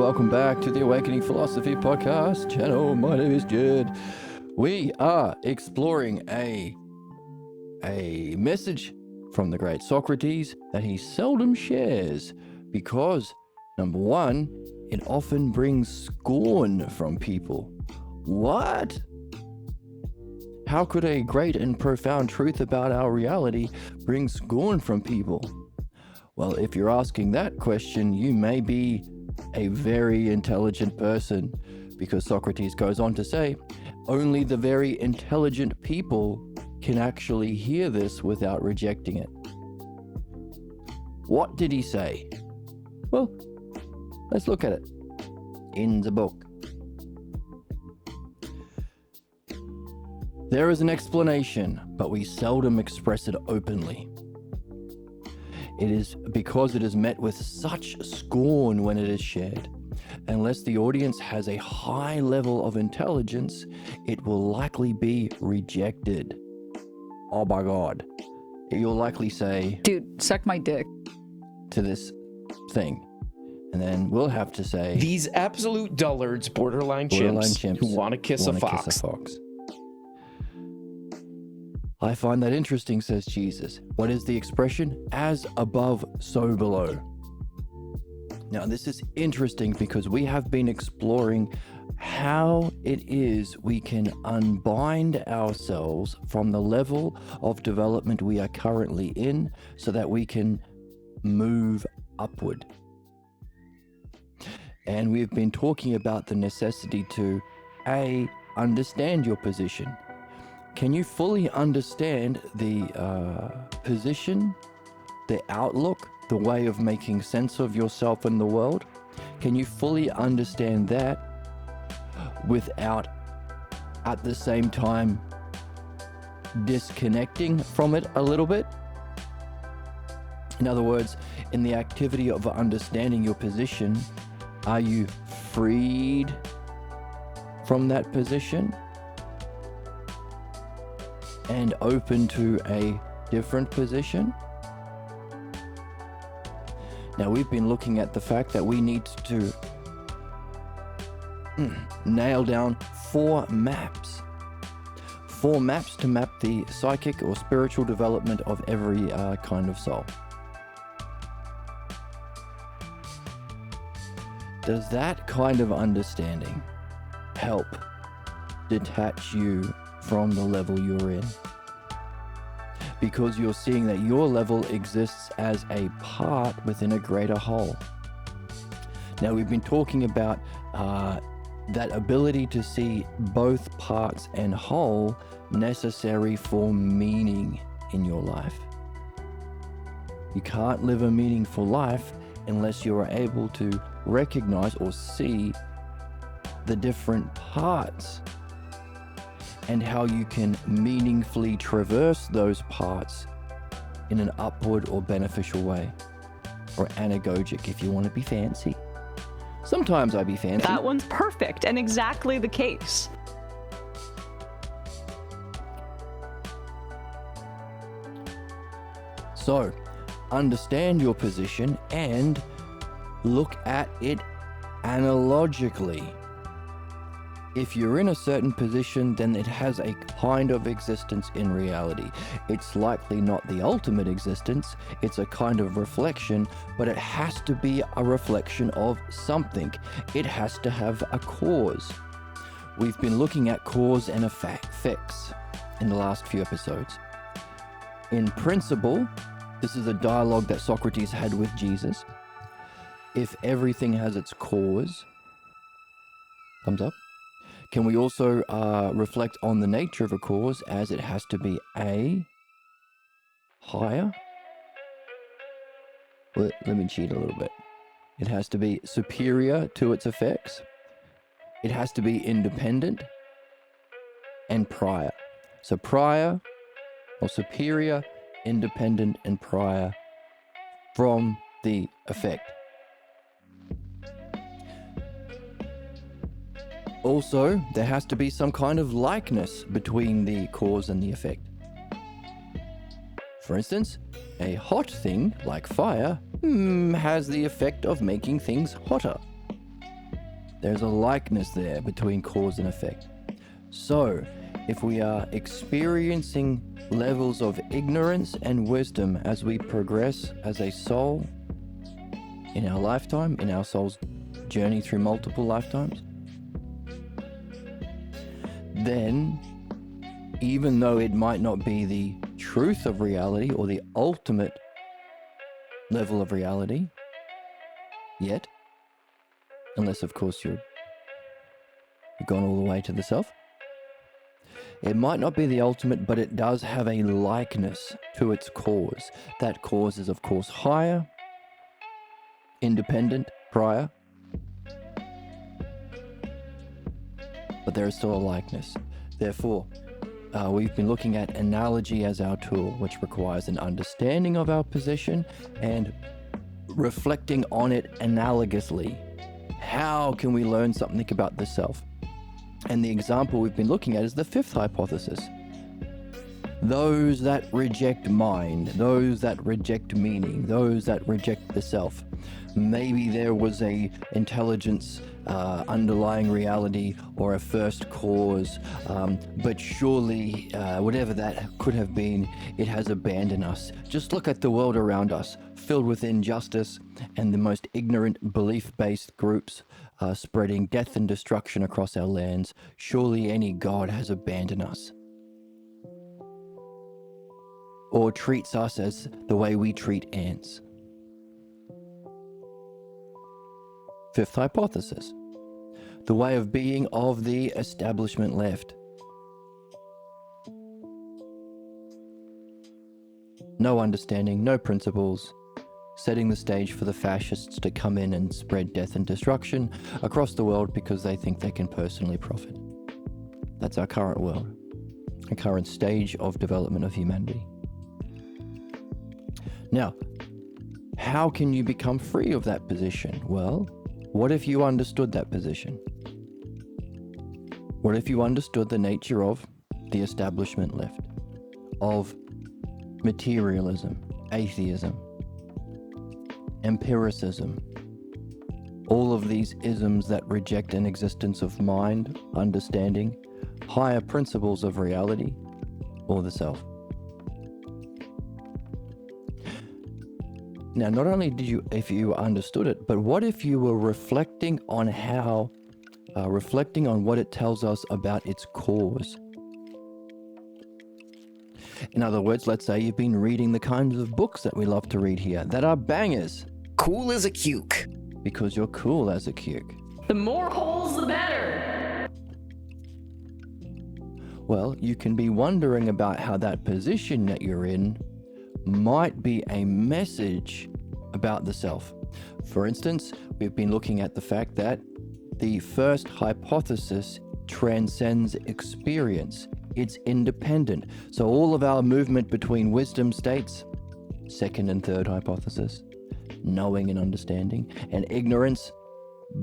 welcome back to the Awakening Philosophy Podcast channel. My name is Jed. We are exploring a message from the great Socrates that he seldom shares because, number one, it often brings scorn from people. What? How could a great and profound truth about our reality bring scorn from people? Well, if you're asking that question, you may be a very intelligent person, because Socrates goes on to say, only the very intelligent people can actually hear this without rejecting it. What did he say? Well, let's look at it in the book. There is an explanation, but we seldom express it openly. It is because it is met with such scorn when it is shared. Unless the audience has a high level of intelligence, it will likely be rejected. Oh my God. You'll likely say, dude, suck my dick, to this thing. And then we'll have to say, these absolute dullards, borderline chimps who want to kiss a fox. I find that interesting, says Jesus. What is the expression? As above, so below. Now, this is interesting because we have been exploring how it is we can unbind ourselves from the level of development we are currently in so that we can move upward. And we've been talking about the necessity to, A, understand your position. Can you fully understand the position, the outlook, the way of making sense of yourself and the world? Can you fully understand that without at the same time disconnecting from it a little bit? In other words, in the activity of understanding your position, are you freed from that position and open to a different position? Now, we've been looking at the fact that we need to nail down 4 maps. 4 maps to map the psychic or spiritual development of every kind of soul. Does that kind of understanding help detach you from the level you're in? Because you're seeing that your level exists as a part within a greater whole. Now, we've been talking about that ability to see both parts and whole necessary for meaning in your life. You can't live a meaningful life unless you are able to recognize or see the different parts and how you can meaningfully traverse those parts in an upward or beneficial way, or anagogic if you want to be fancy. Sometimes I be fancy. That one's perfect and exactly the case. So, understand your position and look at it analogically. If you're in a certain position, then it has a kind of existence in reality. It's likely not the ultimate existence, it's a kind of reflection, but it has to be a reflection of something. It has to have a cause. We've been looking at cause and effects in the last few episodes. In principle, this is a dialogue that Socrates had with Jesus. If everything has its cause, thumbs up. Can we also reflect on the nature of a cause as it has to be A, higher? Let me cheat a little bit. It has to be superior to its effects. It has to be independent and prior. So prior or superior, independent, and prior from the effect. Also, there has to be some kind of likeness between the cause and the effect. For instance, a hot thing like fire has the effect of making things hotter. There's a likeness there between cause and effect. So, if we are experiencing levels of ignorance and wisdom as we progress as a soul in our lifetime, in our soul's journey through multiple lifetimes, then even though it might not be the truth of reality or the ultimate level of reality yet, unless of course you've gone all the way to the self, it might not be the ultimate, but it does have a likeness to its cause. That cause is of course higher, independent, prior, but there is still a likeness. Therefore, we've been looking at analogy as our tool, which requires an understanding of our position and reflecting on it analogously. How can we learn something about the self? And the example we've been looking at is the fifth hypothesis. Those that reject mind, those that reject meaning, those that reject the self. Maybe there was a intelligence underlying reality or a first cause, but surely whatever that could have been, it has abandoned us. Just look at the world around us, filled with injustice and the most ignorant belief-based groups spreading death and destruction across our lands. Surely any God has abandoned us, or treats us as the way we treat ants. Fifth hypothesis, the way of being of the establishment left. No understanding, no principles, setting the stage for the fascists to come in and spread death and destruction across the world because they think they can personally profit. That's our current world, a current stage of development of humanity. Now, how can you become free of that position? Well, what if you understood that position? What if you understood the nature of the establishment left, of materialism, atheism, empiricism, all of these isms that reject an existence of mind, understanding, higher principles of reality, or the self? Now, not only did you, if you understood it, but what if you were reflecting on what it tells us about its cause? In other words, let's say you've been reading the kinds of books that we love to read here, that are bangers. Cool as a cuke. Because you're cool as a cuke. The more holes, the better. Well, you can be wondering about how that position that you're in might be a message about the self. For instance, we've been looking at the fact that the first hypothesis transcends experience. It's independent. So all of our movement between wisdom states, second and third hypothesis, knowing and understanding, and ignorance,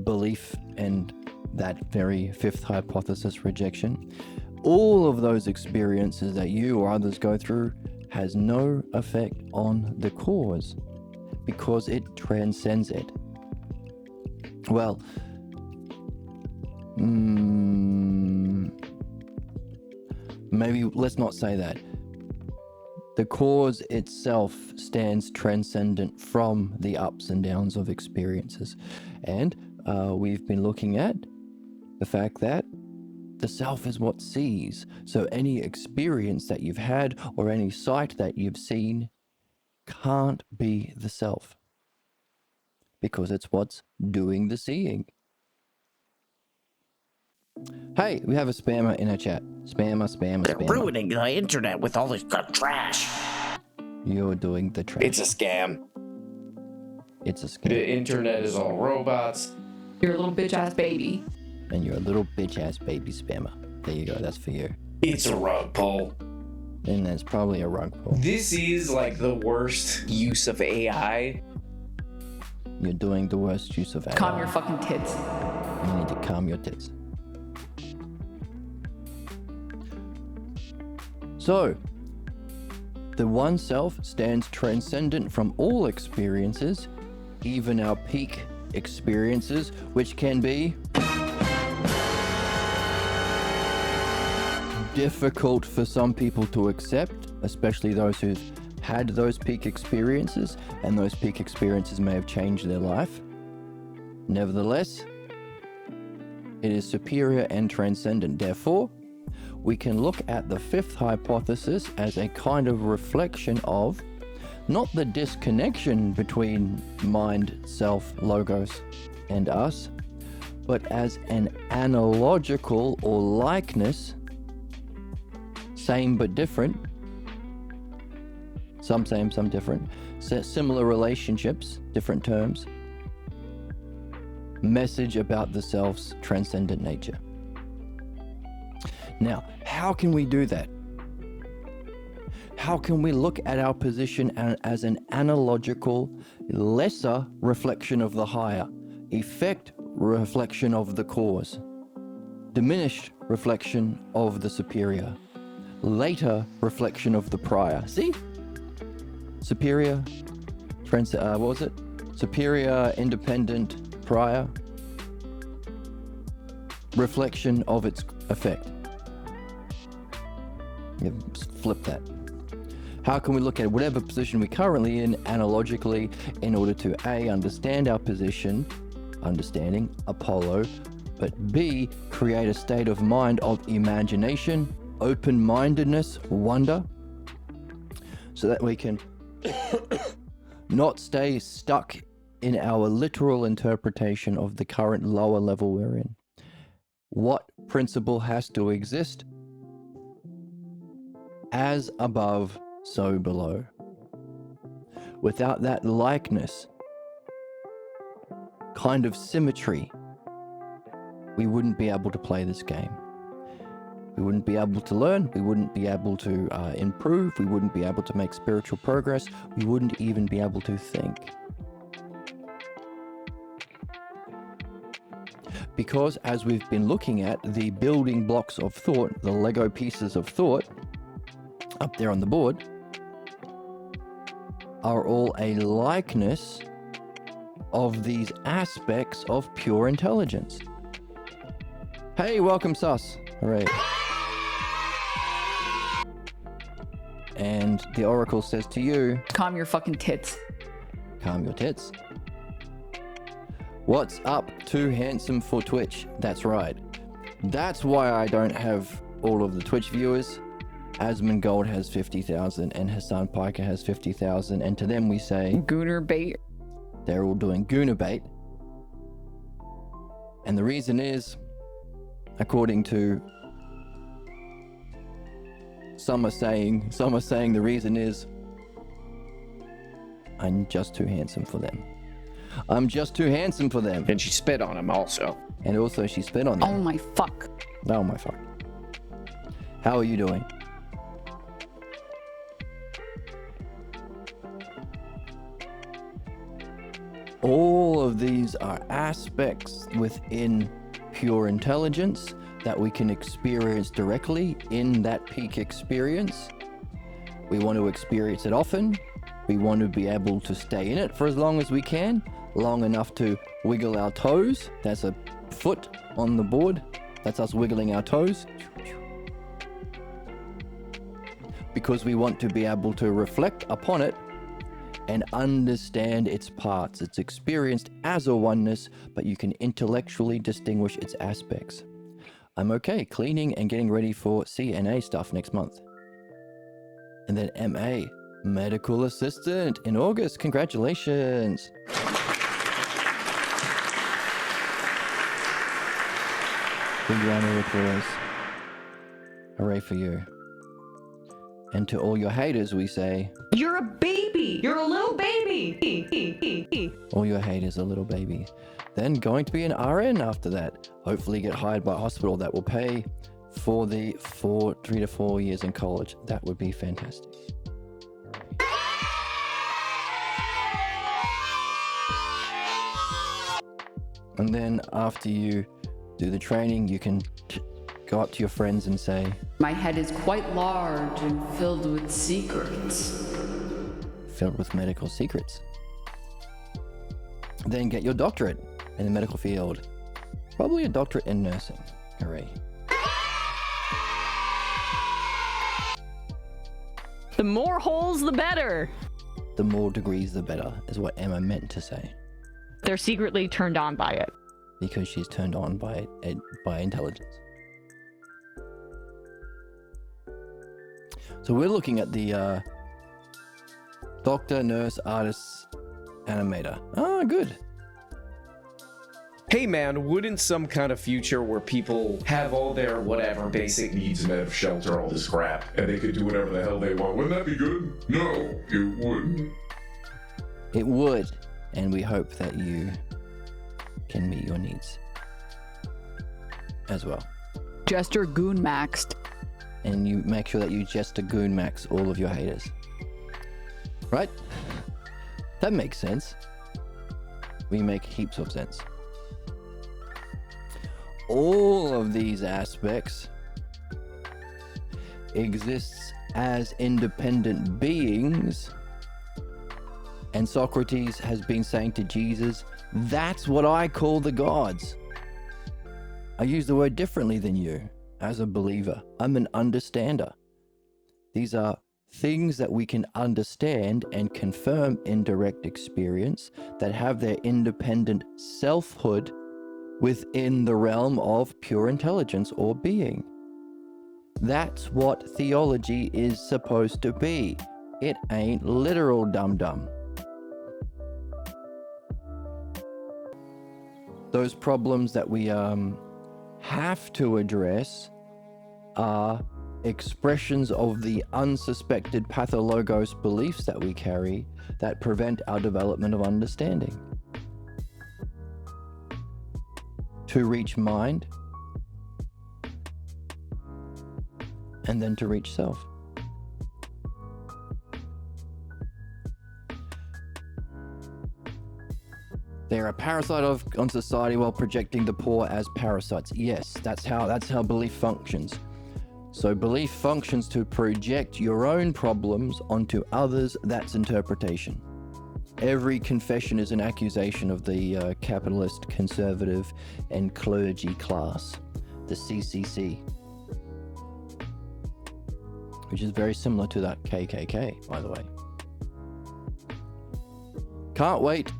belief, and that very fifth hypothesis, rejection, all of those experiences that you or others go through has no effect on the cause because it transcends it. Well, maybe let's not say that. The cause itself stands transcendent from the ups and downs of experiences. And we've been looking at the fact that the self is what sees. So any experience that you've had or any sight that you've seen can't be the self, because it's what's doing the seeing. Hey, we have a spammer in our chat. Spammer. They're ruining the internet with all this trash. You're doing the trash. It's a scam. It's a scam. The internet is all robots. You're a little bitch ass baby. And you're a little bitch ass baby spammer. There you go, that's for you. It's a rug pull. And that's probably a rug pull. This is like the worst use of AI. You're doing the worst use of AI. Calm your fucking tits. You need to calm your tits. So, the one self stands transcendent from all experiences, even our peak experiences, which can be difficult for some people to accept, especially those who've had those peak experiences, and those peak experiences may have changed their life. Nevertheless, it is superior and transcendent. Therefore, we can look at the fifth hypothesis as a kind of reflection of not the disconnection between mind, self, logos, and us, but as an analogical or likeness, same but different, some same, some different, similar relationships, different terms, message about the self's transcendent nature. Now, how can we do that? How can we look at our position as an analogical, lesser reflection of the higher, effect reflection of the cause, diminished reflection of the superior, later reflection of the prior? See? Superior, what was it? Superior, independent, prior, reflection of its effect. Yeah, flip that. How can we look at whatever position we're currently in analogically in order to A, understand our position, understanding Apollo, but B, create a state of mind of imagination, open-mindedness, wonder, so that we can not stay stuck in our literal interpretation of the current lower level we're in. What principle has to exist? As above, so below. Without that likeness, kind of symmetry, we wouldn't be able to play this game. We wouldn't be able to learn, we wouldn't be able to improve, we wouldn't be able to make spiritual progress, we wouldn't even be able to think. Because as we've been looking at, the building blocks of thought, the Lego pieces of thought, up there on the board, are all a likeness of these aspects of pure intelligence. Hey, welcome, Sus. All right. And the Oracle says to you, Calm your fucking tits. calm your tits. What's up, Too Handsome for Twitch? That's right. That's why I don't have all of the Twitch viewers. Asmongold has 50,000 and Hassan Piker has 50,000, and to them we say Gooner bait. they're all doing gooner bait. And the reason is, according to some are saying the reason is I'm just too handsome for them. I'm just too handsome for them. And she spit on him also. And also she spit on them. Oh my fuck. Oh my fuck. How are you doing? All of these are aspects within pure intelligence that we can experience directly in that peak experience. We want to experience it often. We want to be able to stay in it for as long as we can, long enough to wiggle our toes. That's a foot on the board. That's us wiggling our toes. Because we want to be able to reflect upon it and understand its parts. It's experienced as a oneness, but you can intellectually distinguish its aspects. I'm okay cleaning and getting ready for CNA stuff next month. And then MA, medical assistant in August. Congratulations. Big round of applause. Hooray for you. And to all your haters, we say, You're a baby. You're a little baby. all your haters are little babies. Then going to be an RN after that. Hopefully get hired by a hospital that will pay for the 3 to 4 years in college. That would be fantastic. And then after you do the training, you can go up to your friends and say, My head is quite large and filled with secrets. filled with medical secrets. Then get your doctorate in the medical field. Probably a doctorate in nursing. Hooray. The more holes, the better. The more degrees, the better, is what Emma meant to say. They're secretly turned on by it. Because she's turned on by intelligence. So we're looking at the doctor, nurse, artist, animator. Ah, good. Hey man, wouldn't some kind of future where people have all their whatever basic needs met of shelter, all this crap, and they could do whatever the hell they want, wouldn't that be good? No, it wouldn't. It would, and we hope that you can meet your needs as well. Jester Goon Maxed. And you make sure that you Jester Goon Max all of your haters. Right? That makes sense. We make heaps of sense. All of these aspects exists as independent beings, and Socrates has been saying to Jesus, that's what I call the gods. I use the word differently than you as a believer. I'm an understander. These are things that we can understand and confirm in direct experience that have their independent selfhood within the realm of pure intelligence or being. That's what theology is supposed to be. It ain't literal dum-dum. Those problems that we have to address are expressions of the unsuspected pathologos beliefs that we carry that prevent our development of understanding. To reach mind, and then to reach self. They are a parasite on society while projecting the poor as parasites. Yes, that's how belief functions. So belief functions to project your own problems onto others. That's interpretation. Every confession is an accusation of the capitalist, conservative, and clergy class, the CCC, which is very similar to that KKK, by the way. Can't wait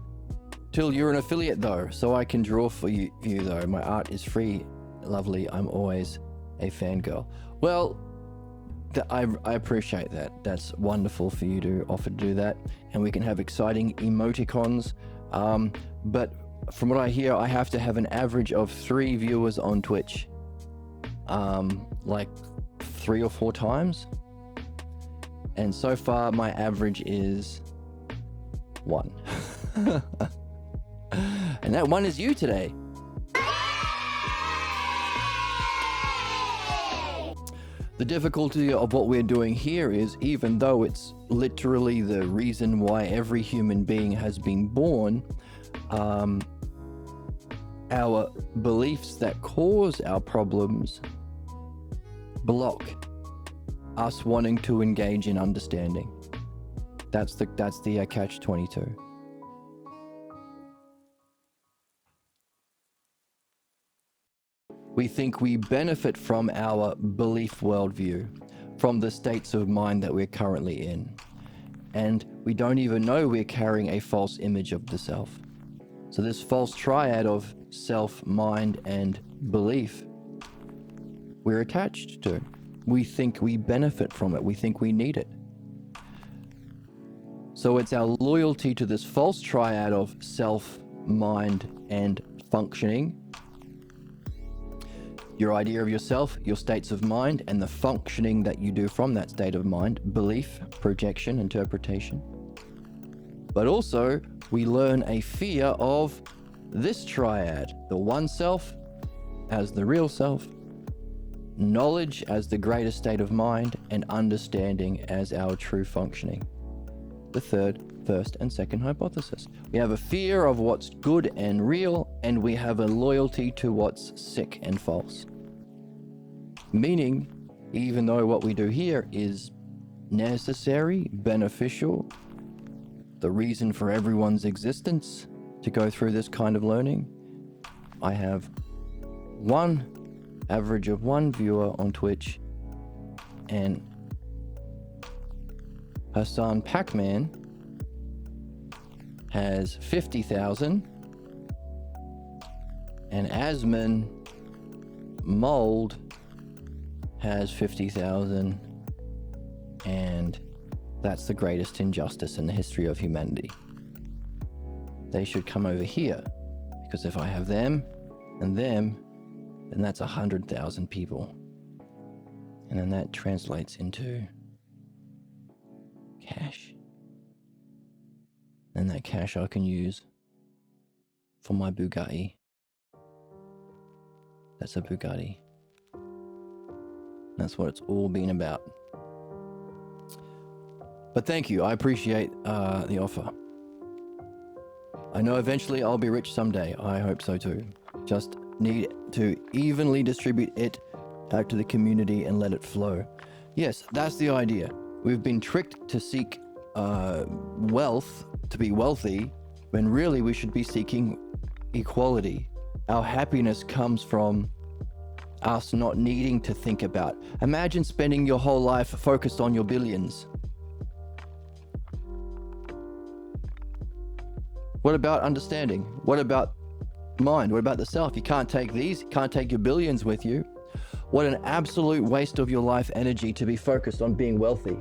till you're an affiliate, though, so I can draw for you, though. My art is free, lovely. I'm always a fangirl. Well, I appreciate that. That's wonderful for you to offer to do that, and we can have exciting emoticons. But from what I hear, I have to have an average of 3 viewers on Twitch, like 3 or 4 times. And so far, my average is 1. And that 1 is you today. The difficulty of what we're doing here is, even though it's literally the reason why every human being has been born, our beliefs that cause our problems block us wanting to engage in understanding. That's the catch-22. We think we benefit from our belief worldview, from the states of mind that we're currently in. And we don't even know we're carrying a false image of the self. So this false triad of self, mind, and belief, we're attached to. We think we benefit from it. We think we need it. So it's our loyalty to this false triad of self, mind, and functioning. Your idea of yourself, your states of mind, and the functioning that you do from that state of mind, belief, projection, interpretation. But also, we learn a fear of this triad, the one self as the real self, knowledge as the greatest state of mind, and understanding as our true functioning. The third, first, and second hypothesis. We have a fear of what's good and real, and we have a loyalty to what's sick and false. Meaning, even though what we do here is necessary, beneficial, the reason for everyone's existence to go through this kind of learning, I have average of 1 viewer on Twitch, and Hassan Pac-Man has 50,000. And Asman Mold has 50,000. And that's the greatest injustice in the history of humanity. They should come over here, because if I have them and them, then that's 100,000 people. And then that translates into cash. And that cash I can use for my Bugatti. That's a Bugatti. That's what it's all been about. But thank you. I appreciate the offer. I know eventually I'll be rich someday. I hope so too. Just need to evenly distribute it out to the community and let it flow. Yes, that's the idea. We've been tricked to seek wealth, to be wealthy, when really we should be seeking equality. Our happiness comes from us not needing to think about. Imagine spending your whole life focused on your billions. What about understanding? What about mind? What about the self? You can't take these, you can't take your billions with you. What an absolute waste of your life energy to be focused on being wealthy.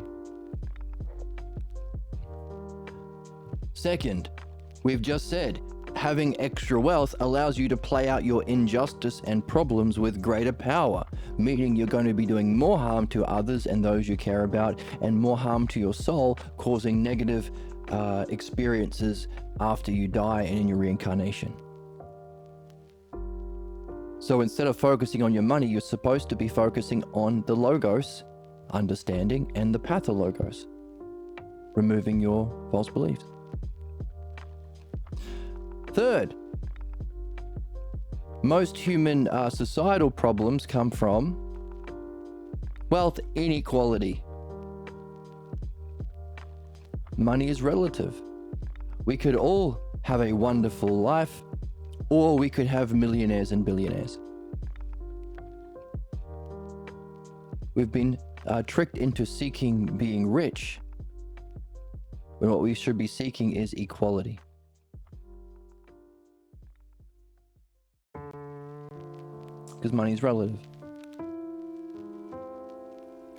Second, we've just said, having extra wealth allows you to play out your injustice and problems with greater power, meaning you're going to be doing more harm to others and those you care about, and more harm to your soul, causing negative experiences after you die and in your reincarnation. So instead of focusing on your money, you're supposed to be focusing on the logos, understanding, and the pathologos, removing your false beliefs. Third, most human societal problems come from wealth inequality. Money is relative. We could all have a wonderful life, or we could have millionaires and billionaires. We've been tricked into seeking being rich, when what we should be seeking is equality. Because money is relative.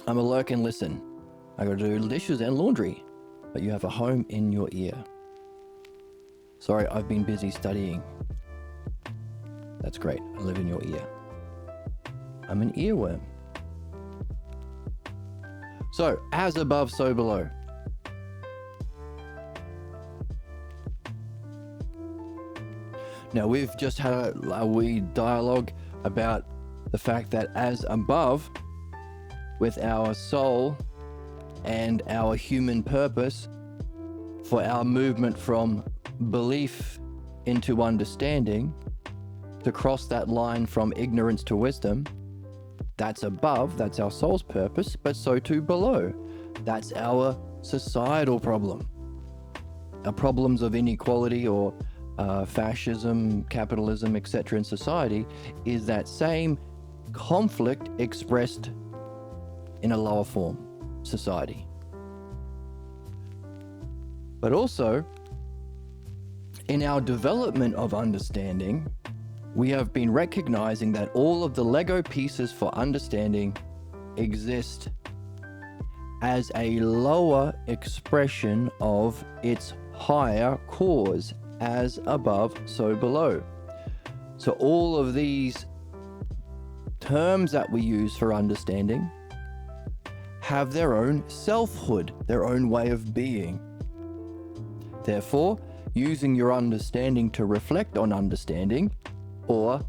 I'm a lurk and listen. I gotta do dishes and laundry, but you have a home in your ear. Sorry, I've been busy studying. That's great, I live in your ear. I'm an earworm. So, as above, so below. Now, we've just had a wee dialogue about the fact that as above, with our soul and our human purpose, for our movement from belief into understanding, to cross that line from ignorance to wisdom, that's above, that's our soul's purpose, but so too below. That's our societal problem. Our problems of inequality or fascism, capitalism, etc. in society is that same conflict expressed in a lower form, society. But also, in our development of understanding, we have been recognizing that all of the Lego pieces for understanding exist as a lower expression of its higher cause, as above, so below. So all of these terms that we use for understanding have their own selfhood, their own way of being. Therefore, using your understanding to reflect on understanding, or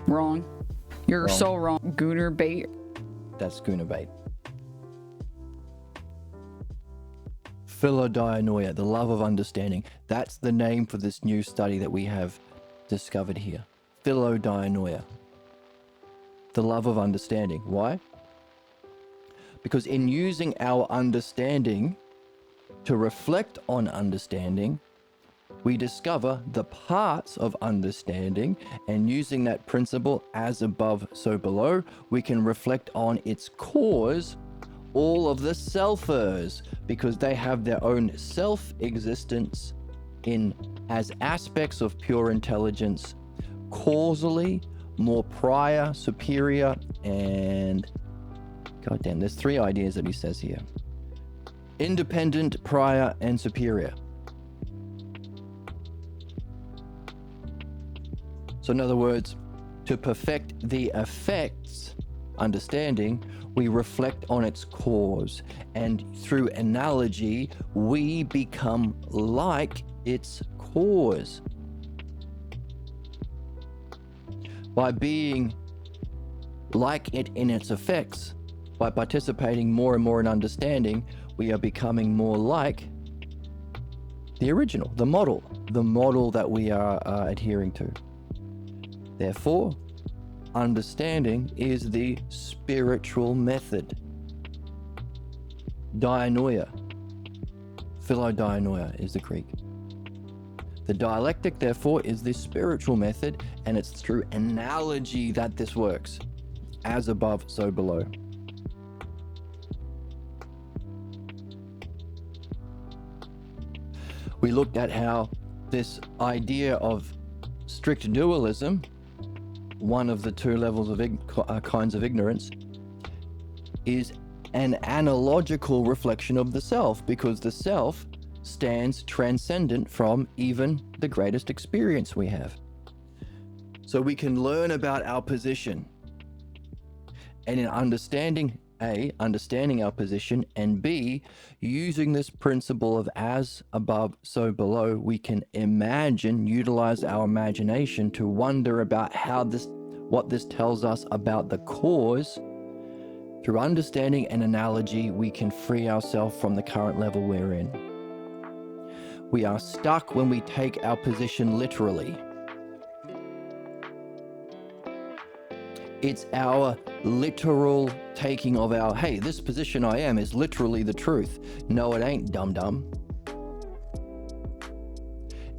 Wrong. You're Wrong. so wrong. Gooner bait. That's schooner bait. Philodianoia, the love of understanding. That's the name for this new study that we have discovered here. Philodianoia. The love of understanding. Why? Because in using our understanding to reflect on understanding, We discover the parts of understanding, and using that principle as above, so below, we can reflect on its cause, all of the selfers, because they have their own self-existence as aspects of pure intelligence, causally, more prior, superior, and goddamn, there's 3 ideas that he says here. Independent, prior, and superior. So in other words, to perfect the effects, understanding, we reflect on its cause, and through analogy, we become like its cause. By being like it in its effects, by participating more and more in understanding, we are becoming more like the original, the model that we are adhering to. Therefore, understanding is the spiritual method. Dianoia, philodianoia is the Greek. The dialectic, therefore, is the spiritual method, and it's through analogy that this works. As above, so below. We looked at how this idea of strict dualism, one of the 2 levels of kinds of ignorance, is an analogical reflection of the self, because the self stands transcendent from even the greatest experience we have. So we can learn about our position, and in understanding our position, and B, using this principle of as above, so below, we can utilize our imagination to wonder about what this tells us about the cause. Through understanding and analogy, we can free ourselves from the current level we're in. We are stuck when we take our position literally. It's our literal taking of our, hey, this position I am is literally the truth. No, it ain't, dum-dum.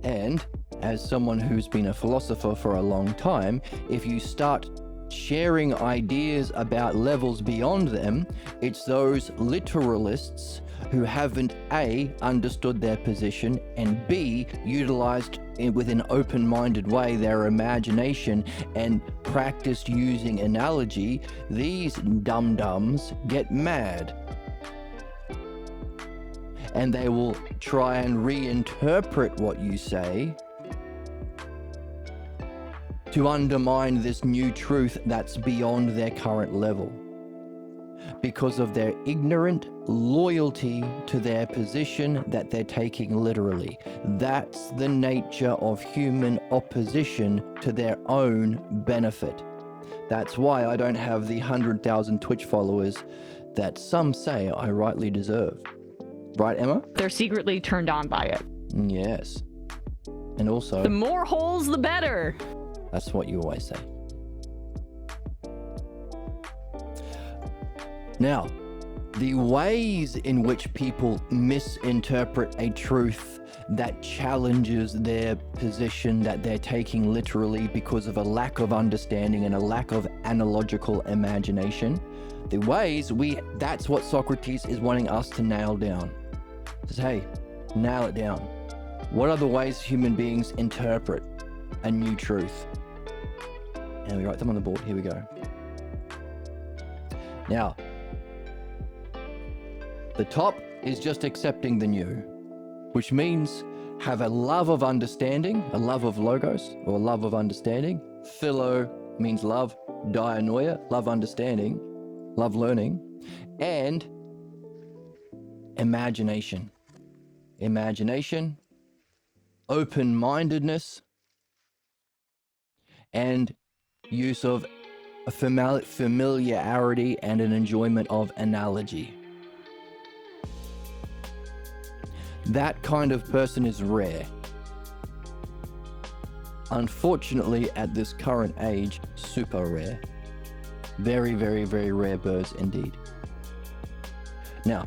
And as someone who's been a philosopher for a long time, if you start sharing ideas about levels beyond them, it's those literalists who haven't A, understood their position, and B, utilized with an open-minded way their imagination and practiced using analogy. These dum-dums get mad, and they will try and reinterpret what you say to undermine this new truth that's beyond their current level, because of their ignorant loyalty to their position that they're taking literally. That's the nature of human opposition to their own benefit. That's why I don't have the 100,000 Twitch followers that some say I rightly deserve. Right, Emma? They're secretly turned on by it. Yes. And also, the more holes, the better. That's what you always say. Now, the ways in which people misinterpret a truth that challenges their position that they're taking literally because of a lack of understanding and a lack of analogical imagination, the ways that's what Socrates is wanting us to nail down. He says, hey, nail it down. What are the ways human beings interpret a new truth? And we write them on the board. Here we go. Now, the top is just accepting the new, which means have a love of understanding, a love of logos, or a love of understanding. Philo means love. Dianoia, love understanding, love learning. And imagination. Imagination, open-mindedness, and use of a familiarity and an enjoyment of analogy. That kind of person is rare. Unfortunately, at this current age, super rare. Very, very, very rare birds indeed. Now,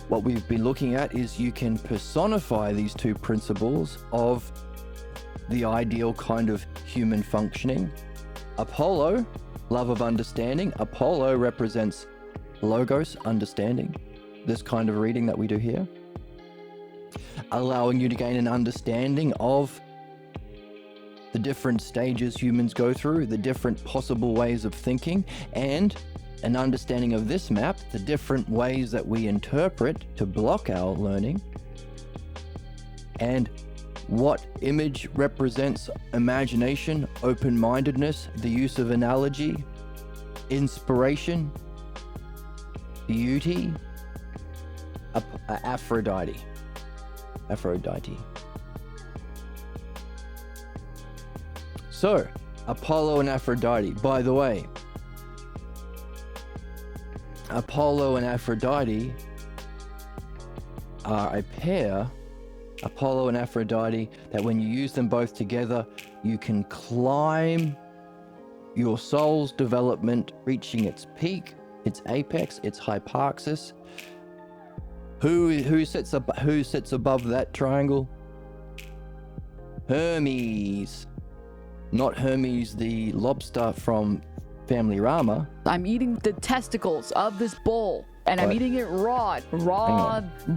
what we've been looking at is you can personify these 2 principles of the ideal kind of human functioning. Apollo, love of understanding. Apollo represents logos, understanding. This kind of reading that we do here. Allowing you to gain an understanding of the different stages humans go through, the different possible ways of thinking, and an understanding of this map, the different ways that we interpret to block our learning, and what image represents imagination, open-mindedness, the use of analogy, inspiration, beauty, Aphrodite. So, Apollo and Aphrodite. By the way, Apollo and Aphrodite are a pair, Apollo and Aphrodite, that when you use them both together, you can climb your soul's development, reaching its peak, its apex, its hypaxis. Who sits above that triangle? Hermes. Not Hermes the lobster from Family Rama. I'm eating the testicles of this bull, and I'm What? eating it raw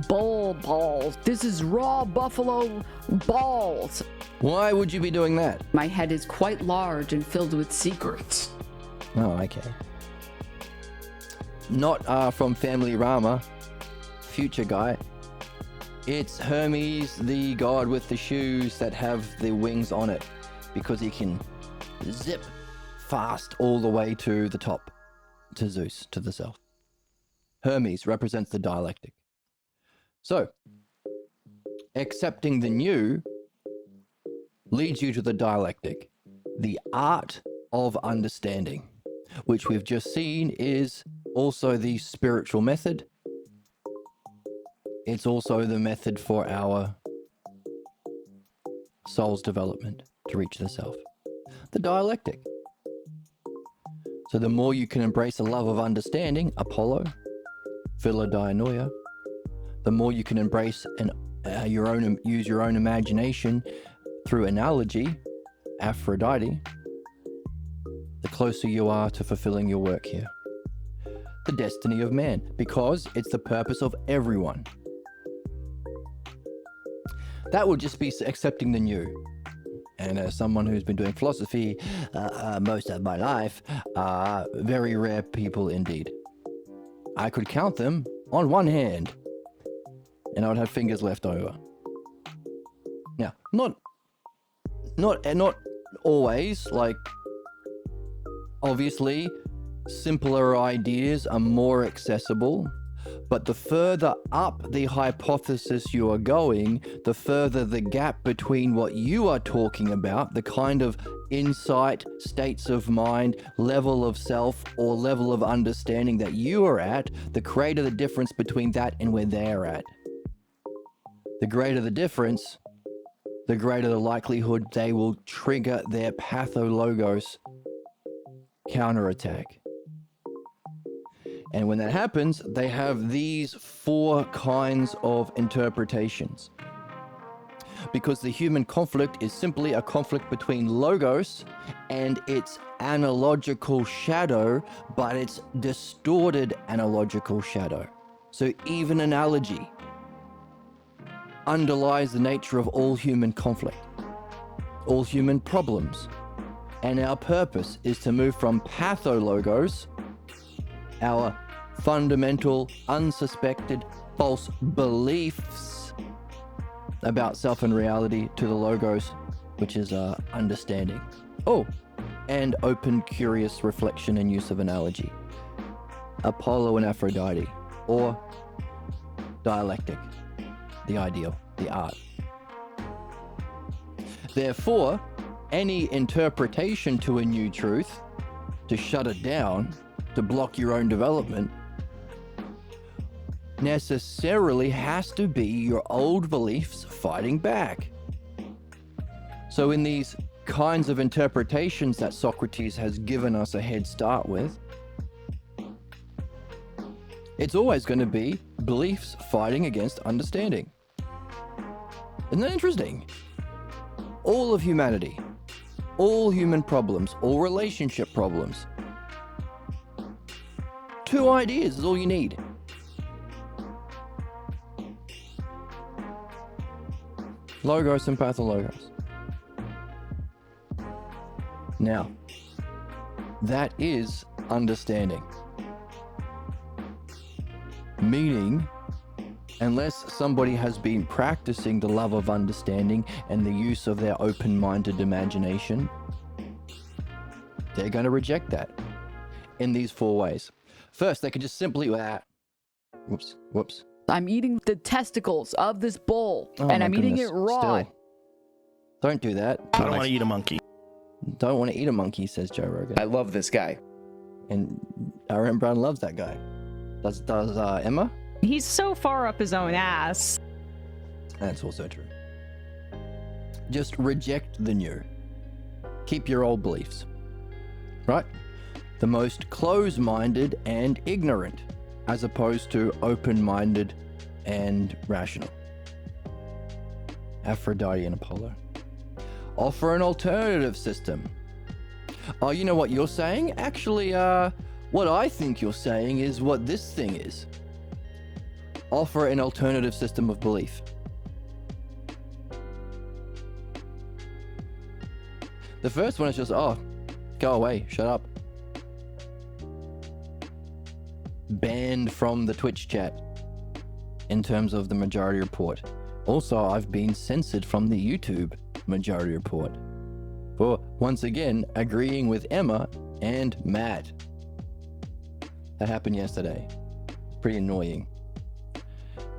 bull balls. This is raw buffalo balls. Why would you be doing that? My head is quite large and filled with secrets. Oh, okay. Not from Family Rama, future guy. It's Hermes, the god with the shoes that have the wings on it, because he can zip fast all the way to the top, to Zeus, to the self. Hermes represents the dialectic. So, accepting the new leads you to the dialectic, the art of understanding, which we've just seen is also the spiritual method. It's also the method for our soul's development to reach the self. The dialectic. So the more you can embrace a love of understanding, Apollo, Philodianoia, the more you can embrace and use your own imagination through analogy, Aphrodite, the closer you are to fulfilling your work here. The destiny of man, because it's the purpose of everyone. That would just be accepting the new. And as someone who's been doing philosophy most of my life, very rare people indeed. I could count them on one hand, and I would have fingers left over. Now, not always. Like, obviously, simpler ideas are more accessible. But the further up the hypothesis you are going, the further the gap between what you are talking about, the kind of insight, states of mind, level of self, or level of understanding that you are at, the greater the difference between that and where they're at. The greater the difference, the greater the likelihood they will trigger their pathologos counterattack. And when that happens, they have these 4 kinds of interpretations. Because the human conflict is simply a conflict between logos and its analogical shadow, but it's distorted analogical shadow. So even analogy underlies the nature of all human conflict, all human problems. And our purpose is to move from pathologos, our fundamental, unsuspected, false beliefs about self and reality, to the logos, which is understanding. Oh, and open, curious reflection and use of analogy. Apollo and Aphrodite, or dialectic, the ideal, the art. Therefore, any interpretation to a new truth, to shut it down, to block your own development, necessarily has to be your old beliefs fighting back. So in these kinds of interpretations that Socrates has given us a head start with, it's always going to be beliefs fighting against understanding. Isn't that interesting? all of humanity, all human problems, all relationship problems. 2 ideas is all you need. Logos and pathologos. Now, that is understanding. Meaning, unless somebody has been practicing the love of understanding and the use of their open-minded imagination, they're going to reject that in these 4 ways. First, they can just simply... Whoops. I'm eating the testicles of this bull, Oh, and my I'm eating goodness. it raw. Still. Don't do that. I don't want to eat a monkey. Don't want to eat a monkey, says Joe Rogan. I love this guy. And Aaron Brown loves that guy. Does Emma? He's so far up his own ass. That's also true. Just reject the new. Keep your old beliefs. Right? The most close-minded and ignorant, as opposed to open-minded and rational. Aphrodite and Apollo. Offer an alternative system. Oh, you know what you're saying? Actually, what I think you're saying is what this thing is. Offer an alternative system of belief. The first one is just, oh, go away, shut up. Banned from the Twitch chat in terms of the Majority Report. Also, I've been censored from the YouTube Majority Report for, once again, agreeing with Emma and Matt. That happened yesterday. Pretty annoying.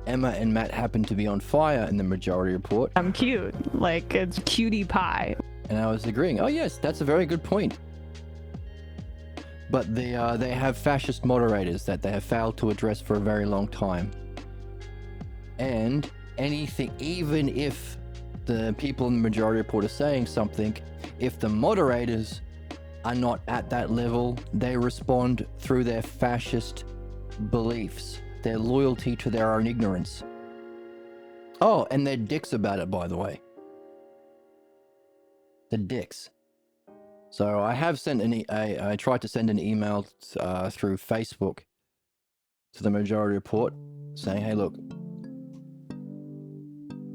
Emma and Matt happened to be on fire in the Majority Report. I'm cute. Like, it's cutie pie. And I was agreeing. Oh yes, that's a very good point. But they have fascist moderators that they have failed to address for a very long time. And anything, even if the people in the Majority Report are saying something, if the moderators are not at that level, they respond through their fascist beliefs, their loyalty to their own ignorance. Oh, and they're dicks about it, by the way. The dicks. So I have sent I tried to send an email through Facebook to the Majority Report saying, hey, look,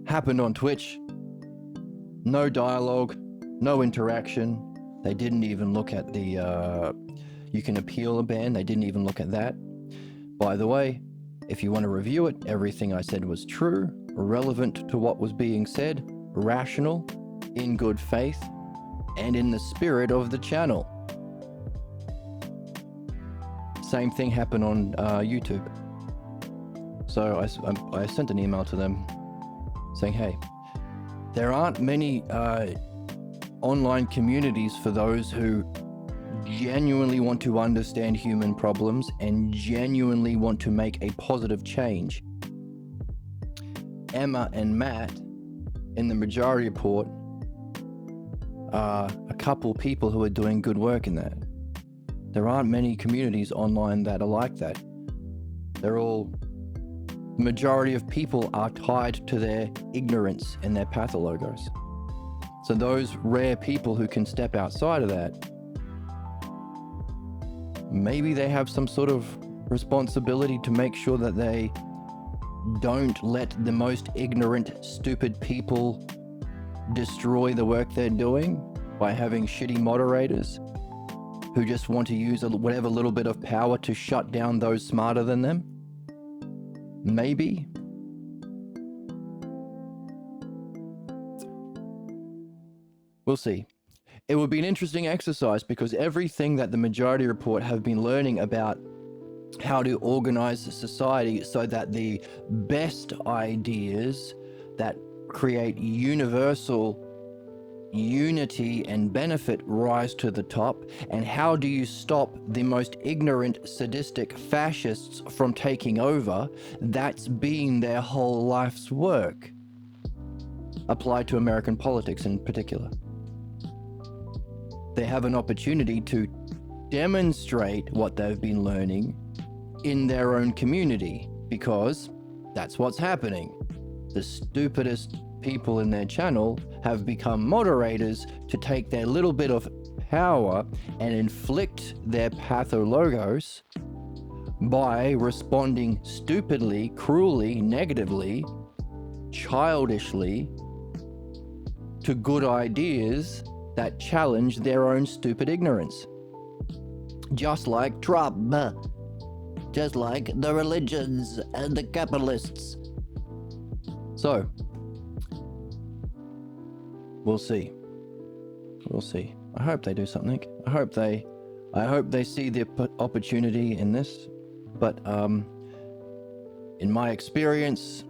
happened on Twitch. No dialogue, no interaction. They didn't even look at the, you can appeal a ban. They didn't even look at that. By the way, if you want to review it, everything I said was true, relevant to what was being said, rational, in good faith, and in the spirit of the channel. Same thing happened on YouTube. So I sent an email to them saying, hey, there aren't many online communities for those who genuinely want to understand human problems and genuinely want to make a positive change. Emma and Matt in the Majority Report are a couple people who are doing good work in that. There aren't many communities online that are like that. The majority of people are tied to their ignorance and their pathologos. So those rare people who can step outside of that, maybe they have some sort of responsibility to make sure that they don't let the most ignorant, stupid people destroy the work they're doing by having shitty moderators who just want to use whatever little bit of power to shut down those smarter than them. Maybe. We'll see. It would be an interesting exercise because everything that the Majority Report have been learning about how to organize society so that the best ideas that create universal unity and benefit rise to the top, and how do you stop the most ignorant, sadistic fascists from taking over? That's been their whole life's work, applied to American politics in particular. They have an opportunity to demonstrate what they've been learning in their own community, because that's what's happening. The stupidest people in their channel have become moderators to take their little bit of power and inflict their pathologos by responding stupidly, cruelly, negatively, childishly to good ideas that challenge their own stupid ignorance. Just like Trump, just like the religions and the capitalists. So, we'll see. We'll see. I hope they do something. I hope they see the opportunity in this. But in my experience,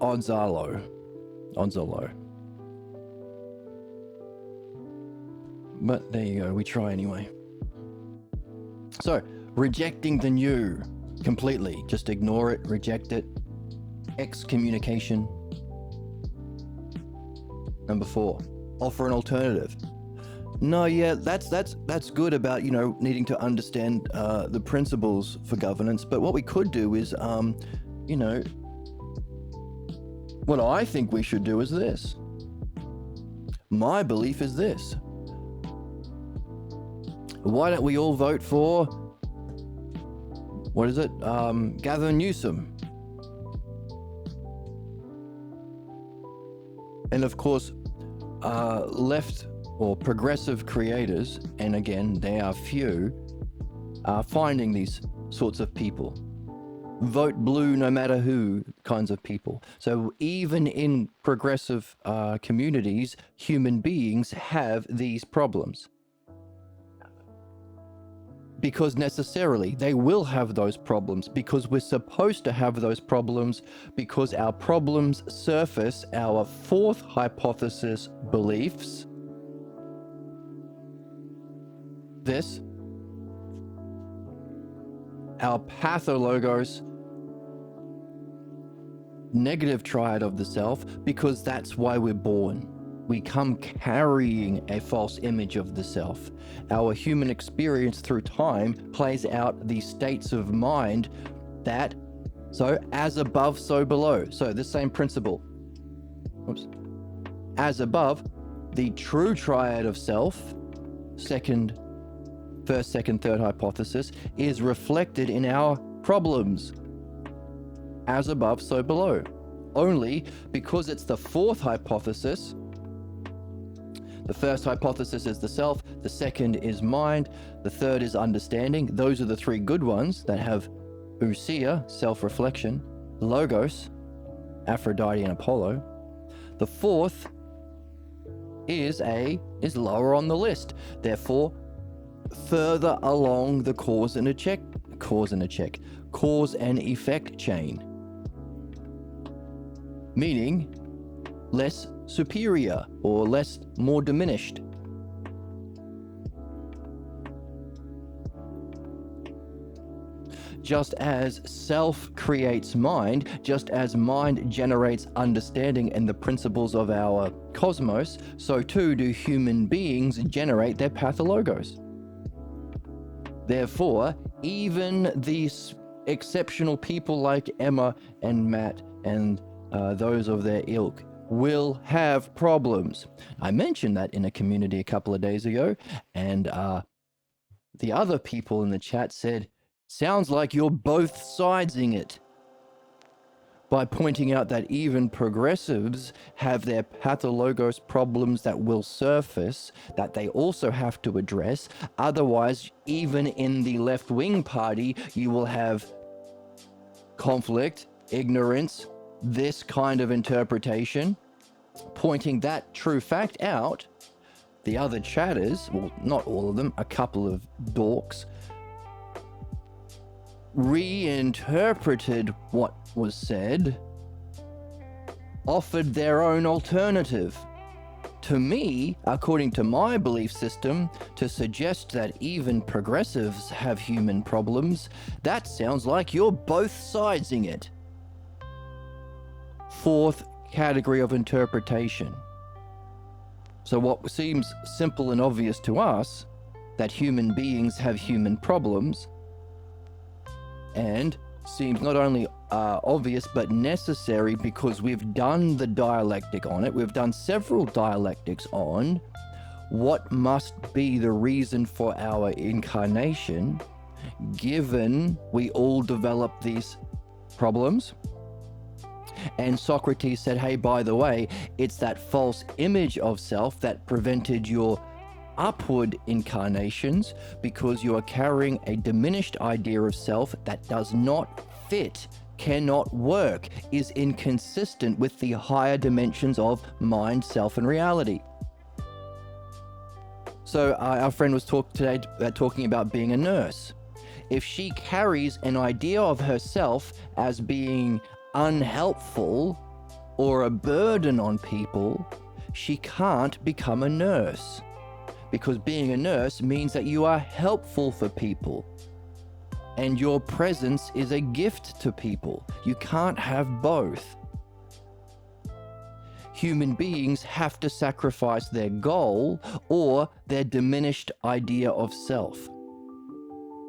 odds are low. Odds are low. But there you go, we try anyway. So, rejecting the new completely. Just ignore it, reject it. Excommunication. Number 4, offer an alternative. No, yeah, that's good about, needing to understand the principles for governance. But what we could do is, what I think we should do is this. My belief is this. Why don't we all vote for, Gavin Newsom? And of course, left or progressive creators, and again, they are few, are finding these sorts of people. Vote blue no matter who kinds of people. So even in progressive communities, human beings have these problems. Because necessarily they will have those problems, because we're supposed to have those problems, because our problems surface our 4th hypothesis beliefs. This, our pathologos, negative triad of the self, because that's why we're born. We come carrying a false image of the self. Our human experience through time plays out these states of mind that, so as above, so below. So the same principle. As above, the true triad of self, first, second, third hypothesis, is reflected in our problems. As above, so below. Only because it's the 4th hypothesis. The first hypothesis is the self, the second is mind, the third is understanding. Those are the 3 good ones that have ousia, self-reflection, logos, Aphrodite and Apollo. The 4th is lower on the list. Therefore, further along the cause and effect chain. Meaning less superior or more diminished. Just as self creates mind, just as mind generates understanding and the principles of our cosmos, so too do human beings generate their pathologos. Therefore, even these exceptional people like Emma and Matt and those of their ilk will have problems. I mentioned that in a community a couple of days ago, and the other people in the chat said, sounds like you're both sidesing it, by pointing out that even progressives have their pathologos problems that will surface, that they also have to address. Otherwise, even in the left-wing party, you will have conflict, ignorance, this kind of interpretation, pointing that true fact out. The other chatters, well, not all of them, a couple of dorks, reinterpreted what was said, offered their own alternative. To me, according to my belief system, to suggest that even progressives have human problems, that sounds like you're both sidesing it. 4th category of interpretation. So what seems simple and obvious to us, that human beings have human problems, and seems not only obvious but necessary because we've done the dialectic on it. We've done several dialectics on what must be the reason for our incarnation, given we all develop these problems. And Socrates said, hey, by the way, it's that false image of self that prevented your upward incarnations, because you are carrying a diminished idea of self that does not fit, cannot work, is inconsistent with the higher dimensions of mind, self, and reality. So our friend was talking about being a nurse. If she carries an idea of herself as being unhelpful or a burden on people, she can't become a nurse. Because being a nurse means that you are helpful for people. And your presence is a gift to people. You can't have both. Human beings have to sacrifice their goal or their diminished idea of self.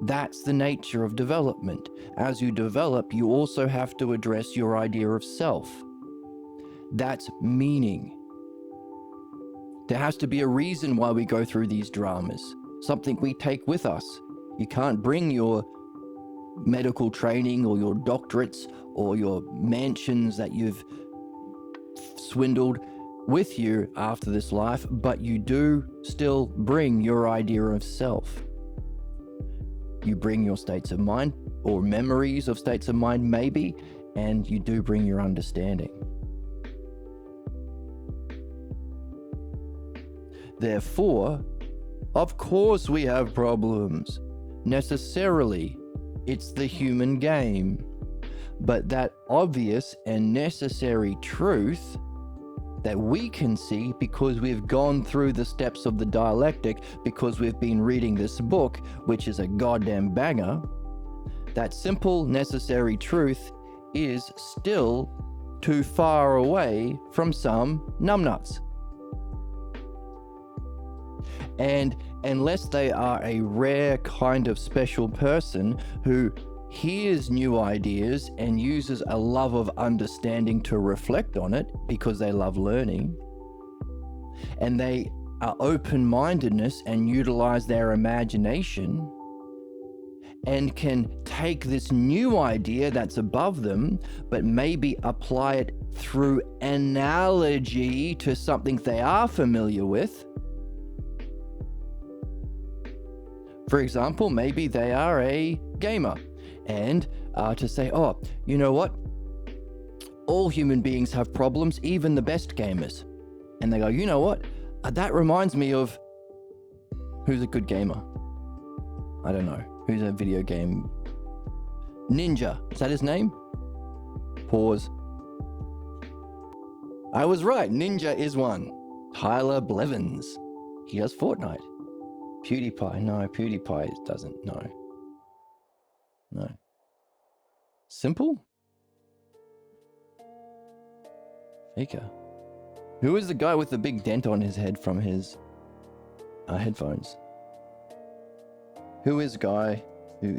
That's the nature of development. As you develop, you also have to address your idea of self. That's meaning. There has to be a reason why we go through these dramas, something we take with us. You can't bring your medical training or your doctorates or your mansions that you've swindled with you after this life, but you do still bring your idea of self. You bring your states of mind or memories of states of mind maybe, and you do bring your understanding. Therefore, of course we have problems. Necessarily, it's the human game. But that obvious and necessary truth that we can see because we've gone through the steps of the dialectic, because we've been reading this book, which is a goddamn banger, that simple, necessary truth is still too far away from some numbnuts. And unless they are a rare kind of special person who hears new ideas and uses a love of understanding to reflect on it because they love learning, and they are open-mindedness and utilize their imagination and can take this new idea that's above them, but maybe apply it through analogy to something they are familiar with. For example, maybe they are a gamer, and to say, oh, you know what? All human beings have problems, even the best gamers. And they go, you know what? That reminds me of who's a good gamer? I don't know. Who's a video game? Ninja. Is that his name? Pause. I was right. Ninja is one. Tyler Blevins. He does Fortnite. PewDiePie. No, PewDiePie doesn't. No. Simple? Faker. Who is the guy with the big dent on his head from his headphones? Who is guy who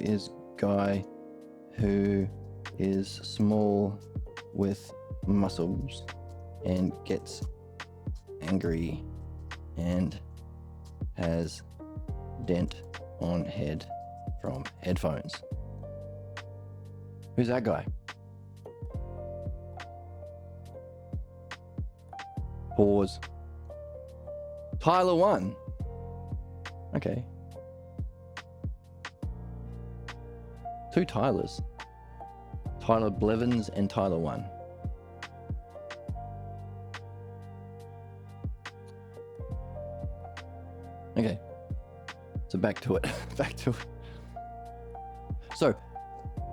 is small with muscles and gets angry and has dent on head from headphones? Who's that guy? Pause. Tyler 1. Okay. 2 Tylers. Tyler Blevins and Tyler 1. Okay. So back to it. So,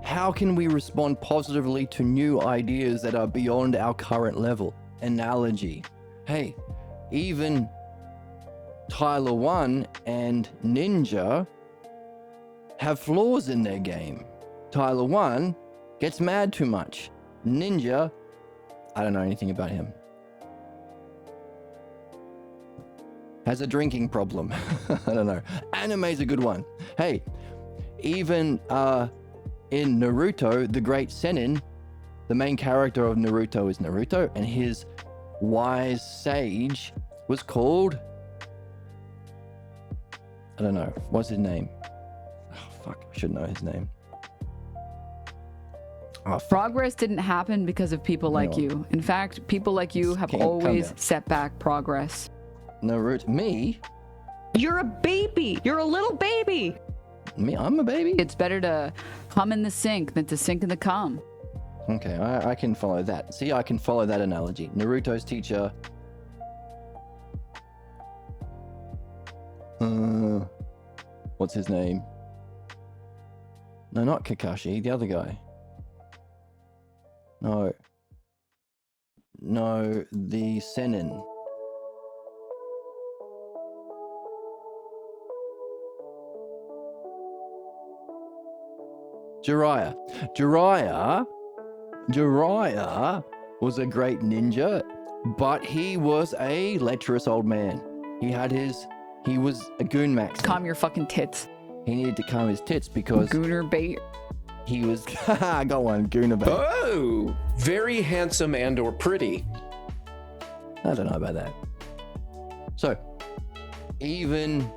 how can we respond positively to new ideas that are beyond our current level? Analogy. Hey, even Tyler 1 and Ninja have flaws in their game. Tyler 1 gets mad too much. Ninja, I don't know anything about him, has a drinking problem. I don't know. Anime's a good one. Hey, even in Naruto, the Great Sennin The main character of Naruto is Naruto, and his wise sage was called... I don't know. What's his name? Oh, fuck. I should know his name. Oh, fuck. Progress didn't happen because of people like you. In fact, people like you have always set back progress. Naruto. Me? You're a baby. You're a little baby. Me? I'm a baby? It's better to come in the sink than to sink in the cum. Okay, I can follow that. See, I can follow that analogy. Naruto's teacher... what's his name? No, not Kakashi, the other guy. No, the Senin. Jiraiya was a great ninja, but he was a lecherous old man. He was a goon max. Calm your fucking tits. He needed to calm his tits because Gooner bait. he was... I got one, gooner bait. Oh, very handsome and or pretty. I don't know about that. So, even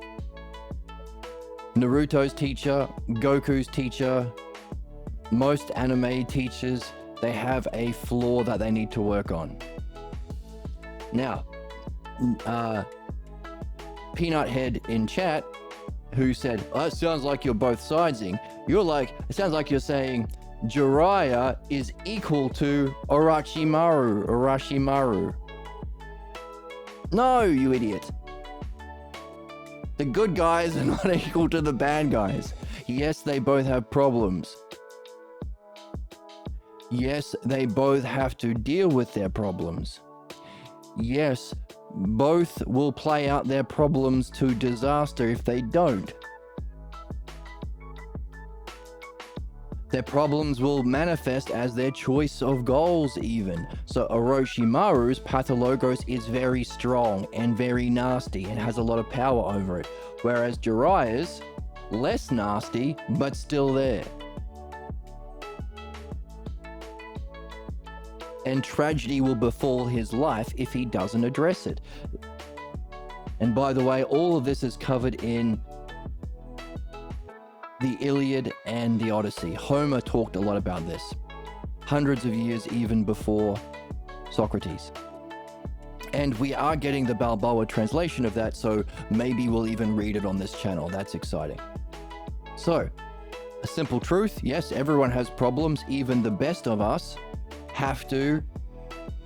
Naruto's teacher, Goku's teacher, most anime teachers, they have a flaw that they need to work on. Now, Peanut Head in chat, who said, oh, it sounds like you're both sidesing. You're like, it sounds like you're saying Jiraiya is equal to Orochimaru. No, you idiot. The good guys are not equal to the bad guys. Yes, they both have problems. Yes, they both have to deal with their problems. Yes, both will play out their problems to disaster if they don't. Their problems will manifest as their choice of goals even. So Orochimaru's Pathologos is very strong and very nasty and has a lot of power over it. Whereas Jiraiya's less nasty, but still there. And tragedy will befall his life if he doesn't address it. And by the way, all of this is covered in the Iliad and the Odyssey. Homer talked a lot about this. Hundreds of years even before Socrates. And we are getting the Balboa translation of that, so maybe we'll even read it on this channel. That's exciting. So, a simple truth, yes, everyone has problems. Even the best of us have to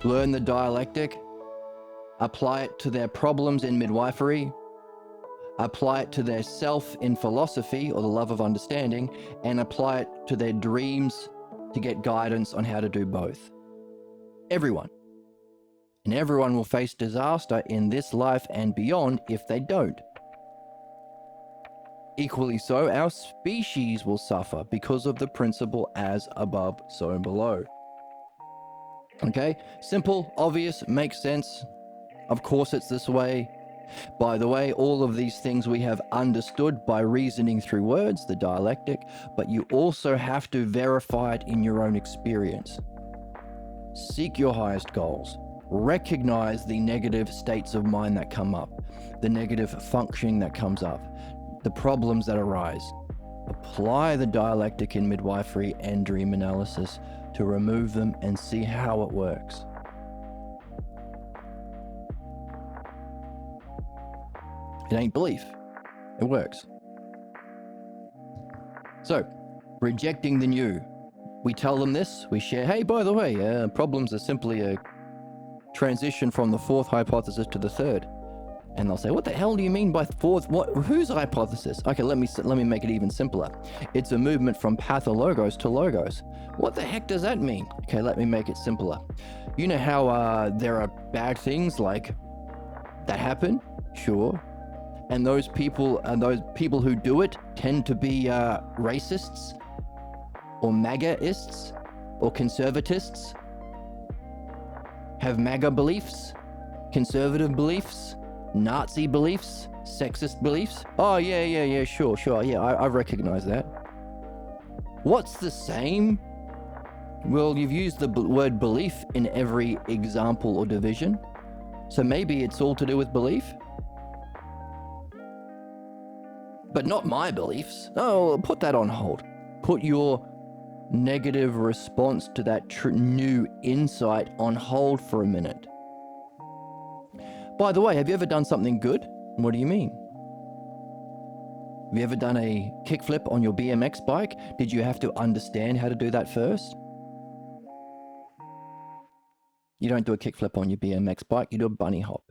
learn the dialectic, apply it to their problems in midwifery, apply it to their self in philosophy or the love of understanding, and apply it to their dreams to get guidance on how to do both. Everyone. And everyone will face disaster in this life and beyond if they don't. Equally so, our species will suffer because of the principle as above, so below. Okay? Simple, obvious, makes sense. Of course it's this way. By the way, all of these things we have understood by reasoning through words, the dialectic, but you also have to verify it in your own experience. Seek your highest goals. Recognize the negative states of mind that come up, the negative functioning that comes up, the problems that arise. Apply the dialectic in midwifery and dream analysis to remove them and see how it works. It ain't belief. It works. So, rejecting the new. We tell them this, we share, hey, by the way, problems are simply a transition from the fourth hypothesis to the third. And they'll say, what the hell do you mean by fourth? What? Whose hypothesis? Okay, let me make it even simpler. It's a movement from pathologos to logos. What the heck does that mean? Okay, let me make it simpler. You know how there are bad things like that happen? Sure. And those people who do it tend to be racists or MAGAists or conservatists, have MAGA beliefs, conservative beliefs, Nazi beliefs, sexist beliefs. Oh, yeah, sure. Yeah, I recognize that. What's the same Well, you've used the word belief in every example or division. So maybe it's all to do with belief? But not my beliefs. Oh, put that on hold. Put your negative response to that new insight on hold for a minute. By the way, have you ever done something good? What do you mean? Have you ever done a kickflip on your BMX bike? Did you have to understand how to do that first? You don't do a kickflip on your BMX bike, you do a bunny hop.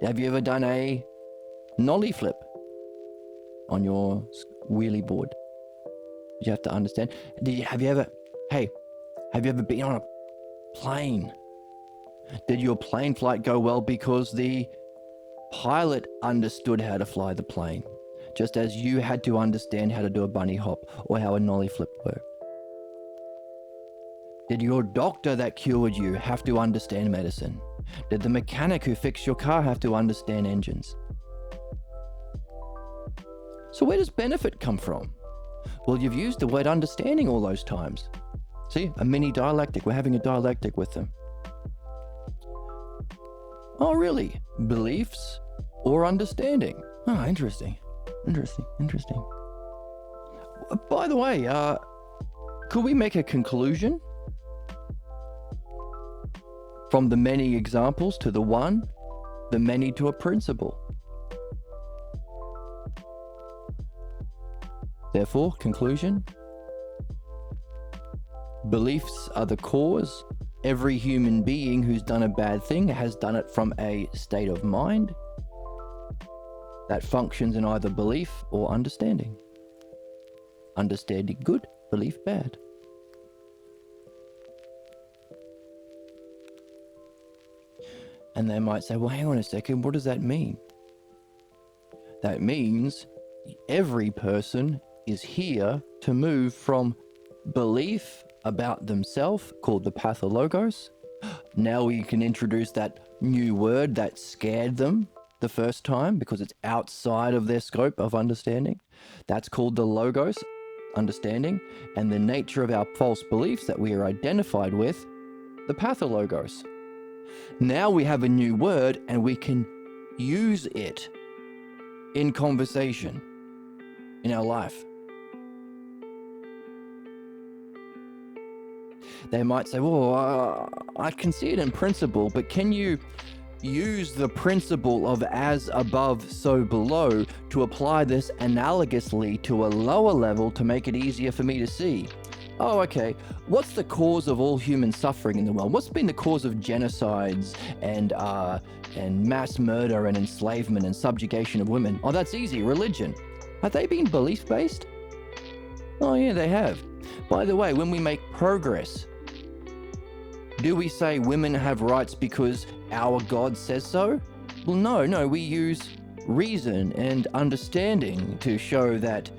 Have you ever done a nollie flip on your wheelie board? Did you have to understand? Have you ever been on a plane? Did your plane flight go well because the pilot understood how to fly the plane, just as you had to understand how to do a bunny hop or how a nollie flip worked? Did your doctor that cured you have to understand medicine? Did the mechanic who fixed your car have to understand engines? So where does benefit come from? Well, you've used the word understanding all those times. See, a mini dialectic. We're having a dialectic with them. Oh, really? Beliefs or understanding? Oh, interesting. Interesting. By the way, could we make a conclusion? From the many examples to the one, the many to a principle. Therefore, conclusion. Beliefs are the cause. Every human being who's done a bad thing has done it from a state of mind that functions in either belief or understanding. Understanding good, belief bad. And they might say, well, hang on a second, what does that mean? That means every person is here to move from belief about themselves, called the pathologos. Now we can introduce that new word that scared them the first time because it's outside of their scope of understanding. That's called the logos, understanding, and the nature of our false beliefs that we are identified with, the pathologos. Now we have a new word and we can use it in conversation in our life. They might say, well, I can see it in principle, but can you use the principle of as above, so below to apply this analogously to a lower level to make it easier for me to see? Oh, okay. What's the cause of all human suffering in the world? What's been the cause of genocides and mass murder and enslavement and subjugation of women? Oh, that's easy. Religion. Have they been belief-based? Oh, yeah, they have. By the way, when we make progress, do we say women have rights because our God says so? Well, no, we use reason and understanding to show that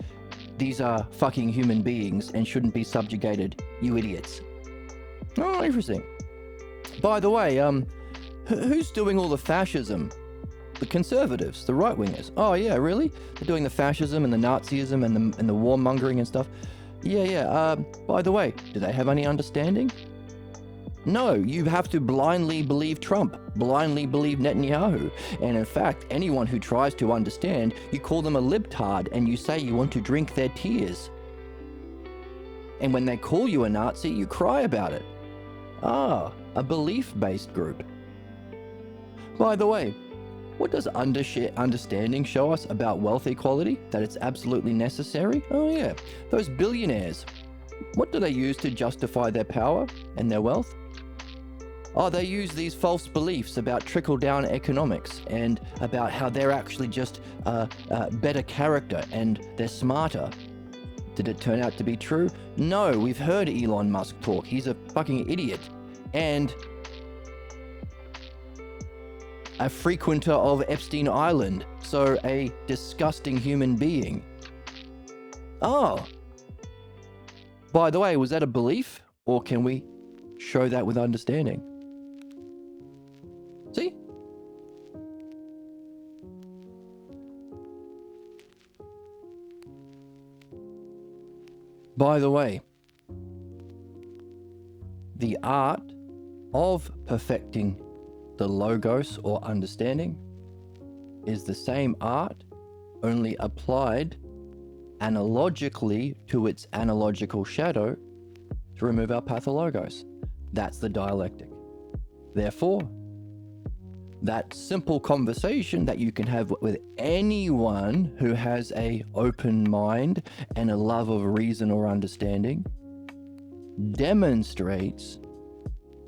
these are fucking human beings and shouldn't be subjugated, you idiots. Oh, interesting. By the way, who's doing all the fascism? The conservatives, the right-wingers. Oh, yeah, really? They're doing the fascism and the Nazism and the warmongering and stuff? Yeah. By the way, do they have any understanding? No, you have to blindly believe Trump, blindly believe Netanyahu. And in fact, anyone who tries to understand, you call them a libtard and you say you want to drink their tears. And when they call you a Nazi, you cry about it. Ah, a belief-based group. By the way, what does understanding show us about wealth equality? That it's absolutely necessary? Oh yeah, those billionaires. What do they use to justify their power and their wealth? Oh, they use these false beliefs about trickle-down economics and about how they're actually just better character and they're smarter. Did it turn out to be true? No, we've heard Elon Musk talk. He's a fucking idiot and a frequenter of Epstein Island, so a disgusting human being. Oh. By the way, was that a belief, or can we show that with understanding? See? By the way, the art of perfecting the logos or understanding is the same art, only applied analogically to its analogical shadow to remove our pathologos. That's the dialectic. Therefore, that simple conversation that you can have with anyone who has an open mind and a love of reason or understanding demonstrates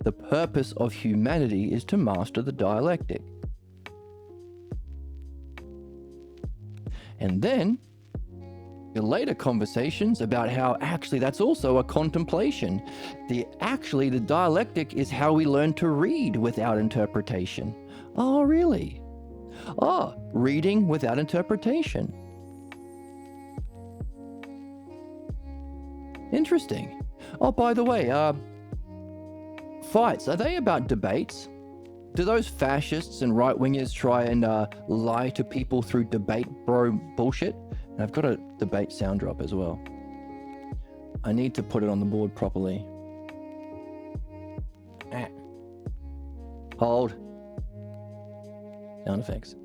the purpose of humanity is to master the dialectic. And then your later conversations about how actually that's also a contemplation. The dialectic is how we learn to read without interpretation. Oh, really? Oh, reading without interpretation. Interesting. Oh, by the way, fights, are they about debates? Do those fascists and right-wingers try and lie to people through debate bullshit? And I've got a debate sound drop as well. I need to put it on the board properly. Hold. Sound effects.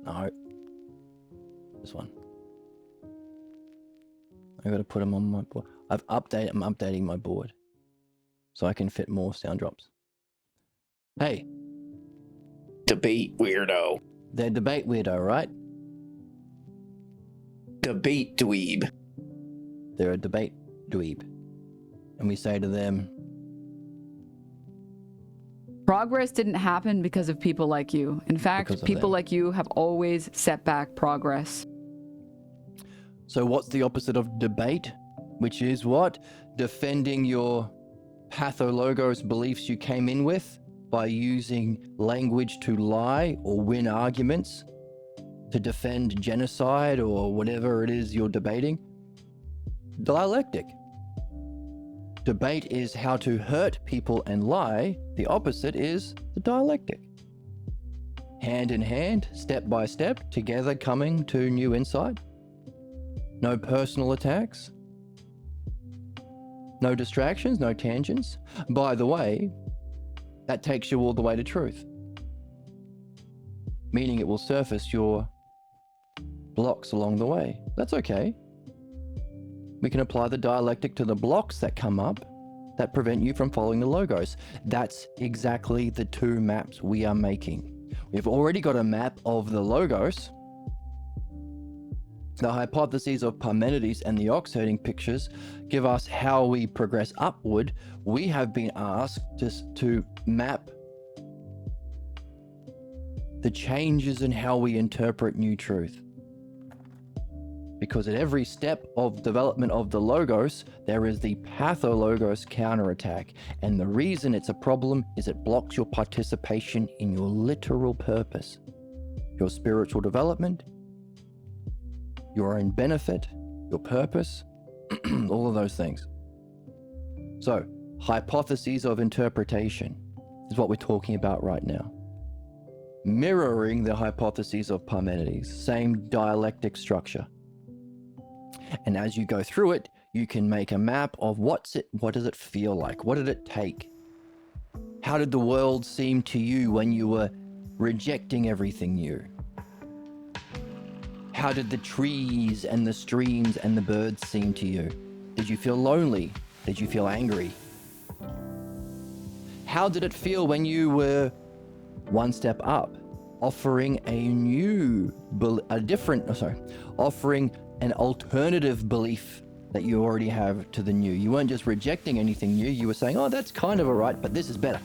No. This one. I gotta put them on my board. I'm updating my board so I can fit more sound drops. Hey. Debate weirdo. They're debate weirdo, right? Debate dweeb. They're a debate dweeb. And we say to them, progress didn't happen because of people like you. In fact, people like you have always set back progress. So what's the opposite of debate? Which is what? Defending your pathologos beliefs you came in with by using language to lie or win arguments, to defend genocide or whatever it is you're debating. Dialectic. Debate is how to hurt people and lie. The opposite is the dialectic. Hand in hand, step by step, together coming to new insight. No personal attacks. No distractions, no tangents. By the way, that takes you all the way to truth. Meaning it will surface your blocks along the way. That's okay. We can apply the dialectic to the blocks that come up that prevent you from following the logos. That's exactly the two maps we are making. We've already got a map of the logos. The hypotheses of Parmenides and the ox-herding pictures give us how we progress upward. We have been asked to map the changes in how we interpret new truth. Because at every step of development of the logos, there is the pathologos counterattack. And the reason it's a problem is it blocks your participation in your literal purpose, your spiritual development, your own benefit, your purpose, all of those things. So, hypotheses of interpretation is what we're talking about right now. Mirroring the hypotheses of Parmenides, same dialectic structure. And as you go through it, you can make a map of what does it feel like? What did it take? How did the world seem to you when you were rejecting everything new? How did the trees and the streams and the birds seem to you? Did you feel lonely? Did you feel angry? How did it feel when you were one step up, offering offering an alternative belief that you already have to the new? You weren't just rejecting anything new, you were saying, oh, that's kind of all right, but this is better.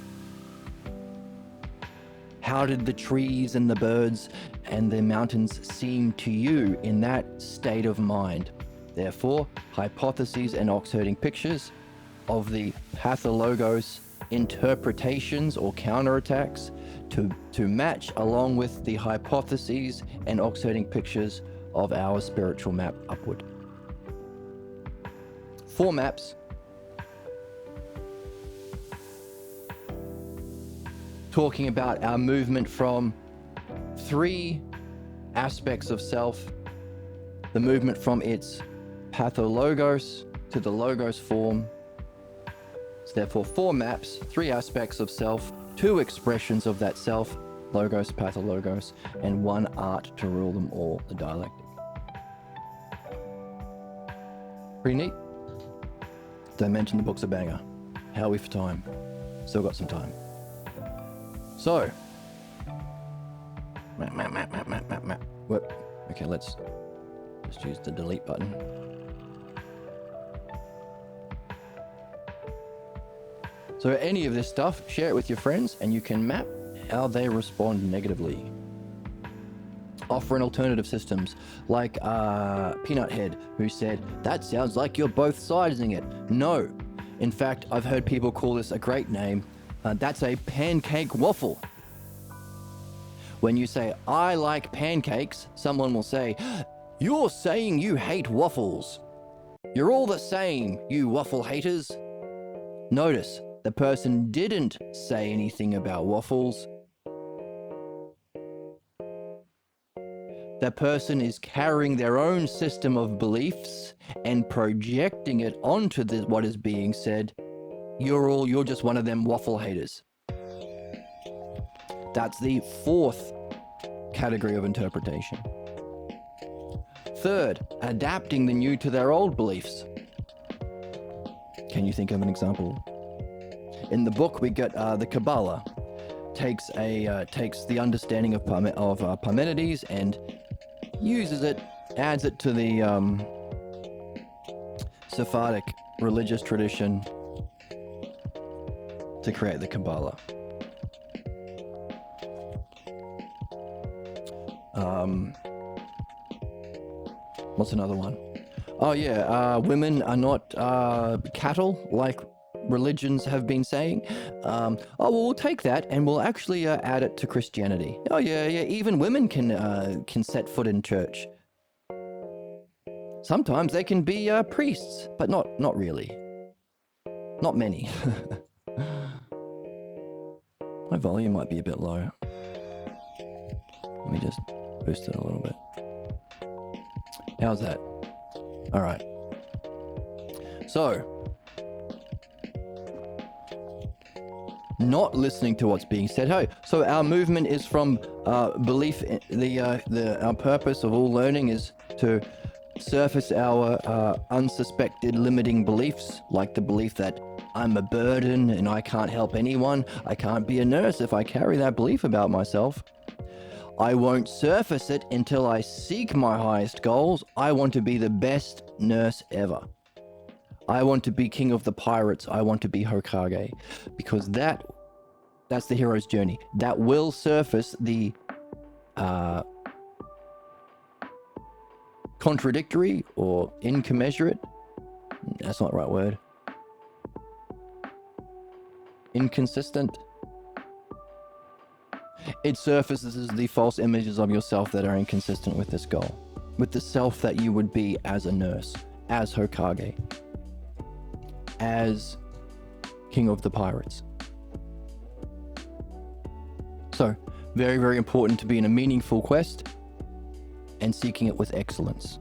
How did the trees and the birds and the mountains seem to you in that state of mind? Therefore, hypotheses and ox-herding pictures of the pathologos interpretations or counterattacks to match along with the hypotheses and ox-herding pictures of our spiritual map upward. 4 maps. Talking about our movement from 3 aspects of self, the movement from its pathologos to the logos form, therefore 4 maps, 3 aspects of self, 2 expressions of that self, logos, pathologos, and 1 art to rule them all, the dialectic. Pretty neat. Don't mention the book's a banger. How are we for time? Still got some time. So, Whoop. Okay, let's use the delete button. So any of this stuff, share it with your friends and you can map how they respond negatively. Offer an alternative systems like Peanut Head, who said, that sounds like you're both siding it. No. In fact, I've heard people call this a great name. That's a pancake waffle. When you say, I like pancakes, someone will say, you're saying you hate waffles. You're all the same, you waffle haters. Notice, the person didn't say anything about waffles. The person is carrying their own system of beliefs and projecting it onto what is being said. You're just one of them waffle haters. That's the 4th category of interpretation. 3rd, adapting the new to their old beliefs. Can you think of an example? In the book, we get the Kabbalah takes the understanding of Parmenides and uses it, adds it to the Sephardic religious tradition to create the Kabbalah. What's another one? Oh yeah, women are not cattle, like religions have been saying. Oh well, we'll take that and we'll actually add it to Christianity. Oh yeah, even women can set foot in church. Sometimes they can be priests, but not really. Not many. My volume might be a bit low. Let me just boost it a little bit. How's that? All right. So, not listening to what's being said. Hey, so our movement is from belief. Our purpose of all learning is to surface our unsuspected limiting beliefs, like the belief that I'm a burden and I can't help anyone. I can't be a nurse if I carry that belief about myself. I won't surface it until I seek my highest goals. I want to be the best nurse ever. I want to be king of the pirates. I want to be Hokage. Because that's the hero's journey. That will surface the contradictory or incommensurate. That's not the right word. Inconsistent. It surfaces the false images of yourself that are inconsistent with this goal, with the self that you would be as a nurse, as Hokage, as king of the pirates. So, very, very important to be in a meaningful quest and seeking it with excellence.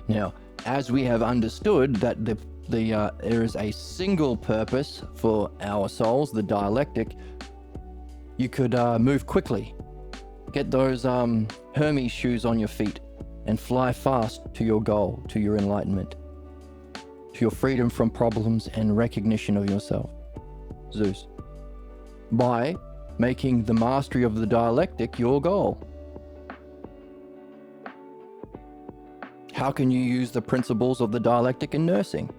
Now, as we have understood that there is a single purpose for our souls, the dialectic, you could move quickly, get those Hermes shoes on your feet and fly fast to your goal, to your enlightenment, to your freedom from problems and recognition of yourself, Zeus, by making the mastery of the dialectic your goal. How can you use the principles of the dialectic in nursing,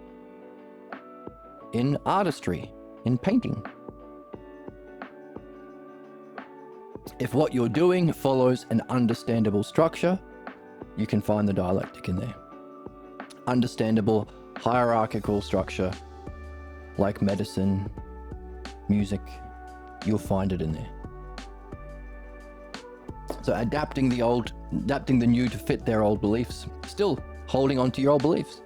in artistry, in painting? If what you're doing follows an understandable structure, you can find the dialectic in there. Understandable hierarchical structure, like medicine, music, you'll find it in there. So adapting the new to fit their old beliefs, still holding on to your old beliefs.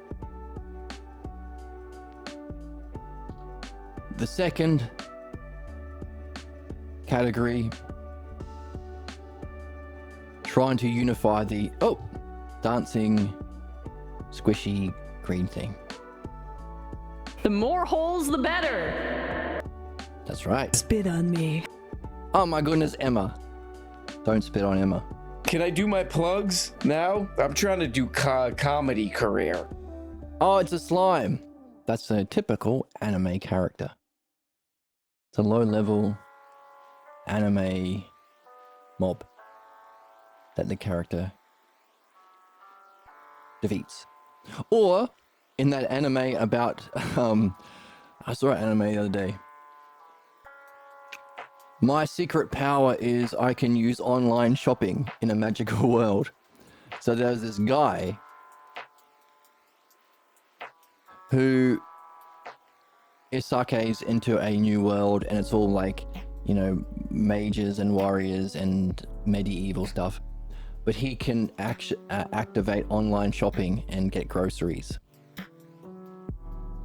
The second category, trying to unify the dancing squishy green thing. The more holes, the better. That's right. Spit on me. Oh my goodness, Emma. Don't spit on Emma. Can I do my plugs now? I'm trying to do comedy career. Oh, it's a slime. That's a typical anime character. It's a low-level anime mob that the character defeats. Or in that anime about I saw an anime the other day. My secret power is I can use online shopping in a magical world. So there's this guy who Isake's into a new world, and it's all like, you know, mages and warriors and medieval stuff. But he can activate online shopping and get groceries.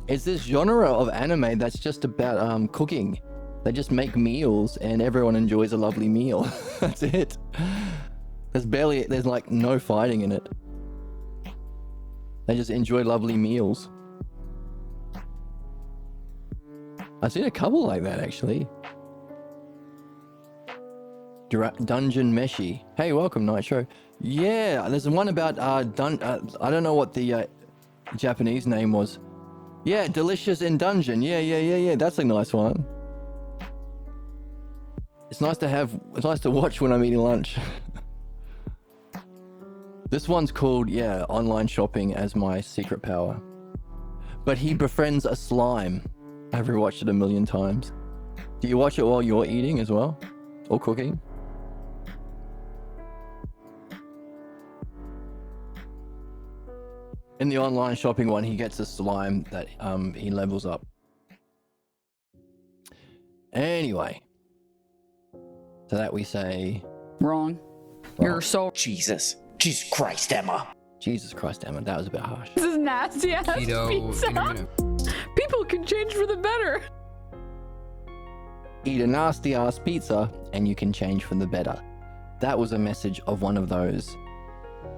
It's this genre of anime that's just about cooking. They just make meals and everyone enjoys a lovely meal. That's it. There's like no fighting in it. They just enjoy lovely meals. I've seen a couple like that actually. Dungeon Meshi. Hey, welcome, Nitro. Yeah, there's one about I don't know what the Japanese name was. Yeah, Delicious in Dungeon. Yeah. That's a nice one. It's nice to watch when I'm eating lunch. This one's called, online shopping as my secret power. But he befriends a slime. I've rewatched it a million times. Do you watch it while you're eating as well? Or cooking? In the online shopping one, he gets a slime that he levels up. Anyway. So that we say... Wrong. You're so... Jesus Christ, Emma. Jesus Christ, Emma. That was a bit harsh. This is nasty ass pizza. People can change for the better. Eat a nasty ass pizza and you can change for the better. That was a message of one of those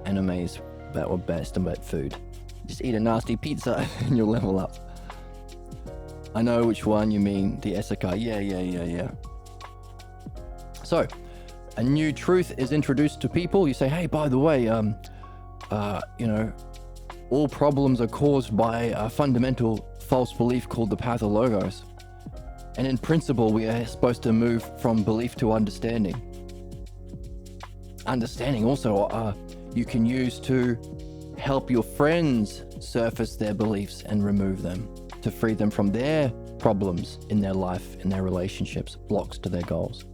animes that were best about food. Just eat a nasty pizza and you'll level up. I know which one you mean. The isekai. Yeah. So, a new truth is introduced to people. You say, hey, by the way, all problems are caused by a fundamental false belief called the path of logos. And in principle, we are supposed to move from belief to understanding. Understanding also you can use to help your friends surface their beliefs and remove them, to free them from their problems in their life, in their relationships, blocks to their goals.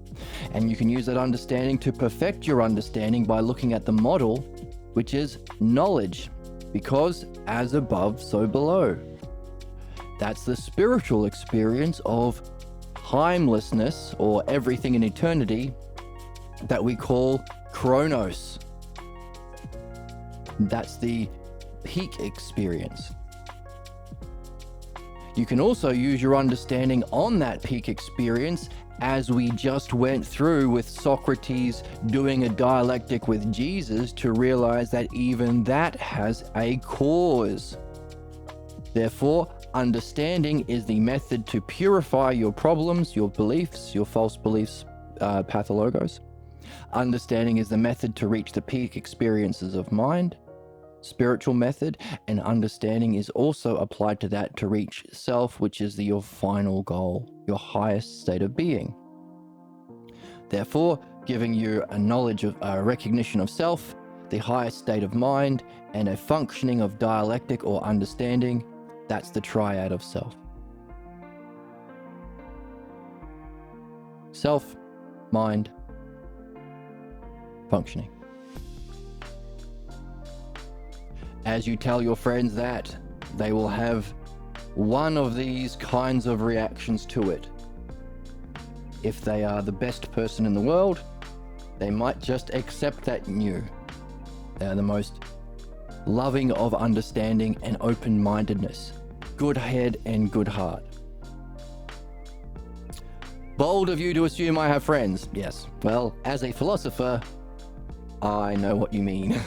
And you can use that understanding to perfect your understanding by looking at the model, which is knowledge, because as above, so below. That's the spiritual experience of timelessness, or everything in eternity, that we call Chronos. That's the peak experience. You can also use your understanding on that peak experience, as we just went through with Socrates doing a dialectic with Jesus, to realize that even that has a cause. Therefore, understanding is the method to purify your problems, your beliefs, your false beliefs, pathologos. Understanding is the method to reach the peak experiences of mind, spiritual method, and understanding is also applied to that to reach self, which is your final goal, your highest state of being. Therefore, giving you a knowledge of a recognition of self, the highest state of mind, and a functioning of dialectic or understanding, that's the triad of self. Self, mind, functioning. As you tell your friends that, they will have one of these kinds of reactions to it. If they are the best person in the world, they might just accept that in you. They are the most loving of understanding and open-mindedness, good head and good heart. Bold of you to assume I have friends. Yes, well, as a philosopher, I know what you mean.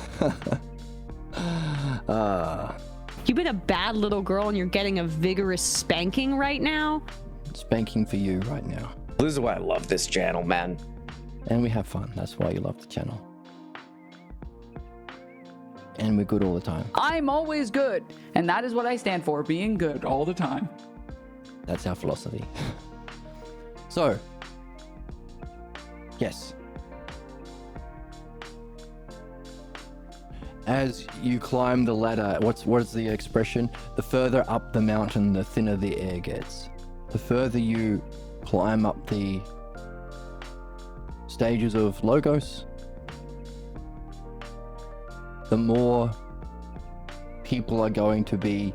You've been a bad little girl and you're getting a vigorous spanking right now? Spanking for you right now. This is why I love this channel, man. And we have fun. That's why you love the channel. And we're good all the time. I'm always good. And that is what I stand for, being good all the time. That's our philosophy. So, yes. As you climb the ladder, what's the expression? The further up the mountain, the thinner the air gets. The further you climb up the stages of Logos, the more people are going to be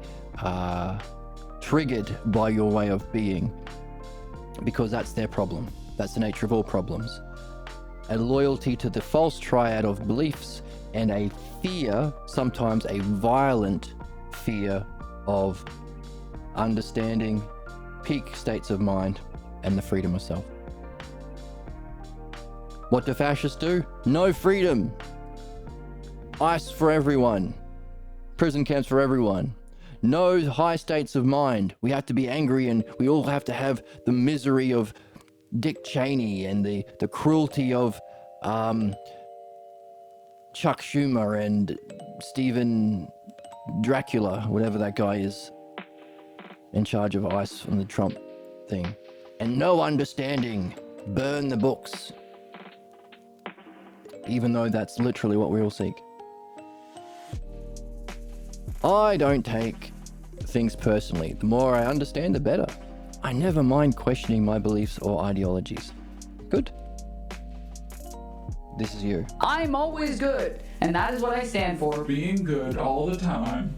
triggered by your way of being, because that's their problem. That's the nature of all problems. A loyalty to the false triad of beliefs and a fear, sometimes a violent fear of understanding peak states of mind and the freedom of self. What do fascists do? No freedom. Ice for everyone. Prison camps for everyone. No high states of mind. We have to be angry and we all have to have the misery of Dick Cheney and the cruelty of Chuck Schumer and Stephen Dracula, whatever that guy is, in charge of ICE from the Trump thing. And no understanding. Burn the books. Even though that's literally what we all seek. I don't take things personally. The more I understand, the better. I never mind questioning my beliefs or ideologies. Good. This is you. I'm always good. And that is what I stand for, being good all the time.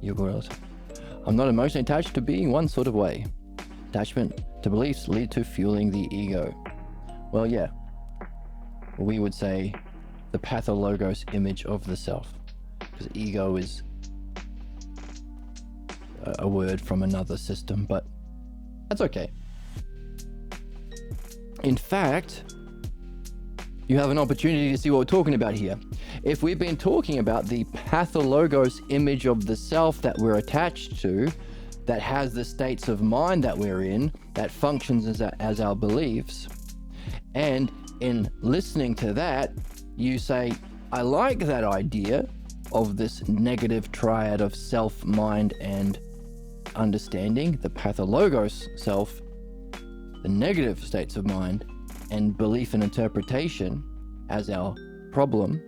You're good. I'm not emotionally attached to being one sort of way. Attachment to beliefs lead to fueling the ego. Well, yeah. We would say the pathologos image of the self. Because ego is a word from another system, but that's okay. In fact, you have an opportunity to see what we're talking about here. If we've been talking about the pathologos image of the self that we're attached to, that has the states of mind that we're in, that functions as our beliefs, and in listening to that, you say, I like that idea of this negative triad of self, mind, and understanding, the pathologos self, the negative states of mind, and belief and interpretation as our problem.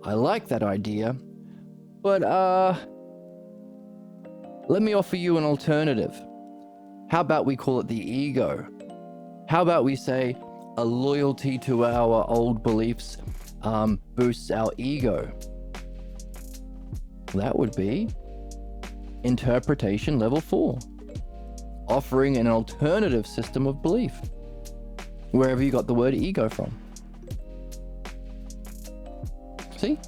I like that idea, but let me offer you an alternative. How about we call it the ego? How about we say a loyalty to our old beliefs boosts our ego? That would be interpretation level 4, offering an alternative system of belief, wherever you got the word ego from. See?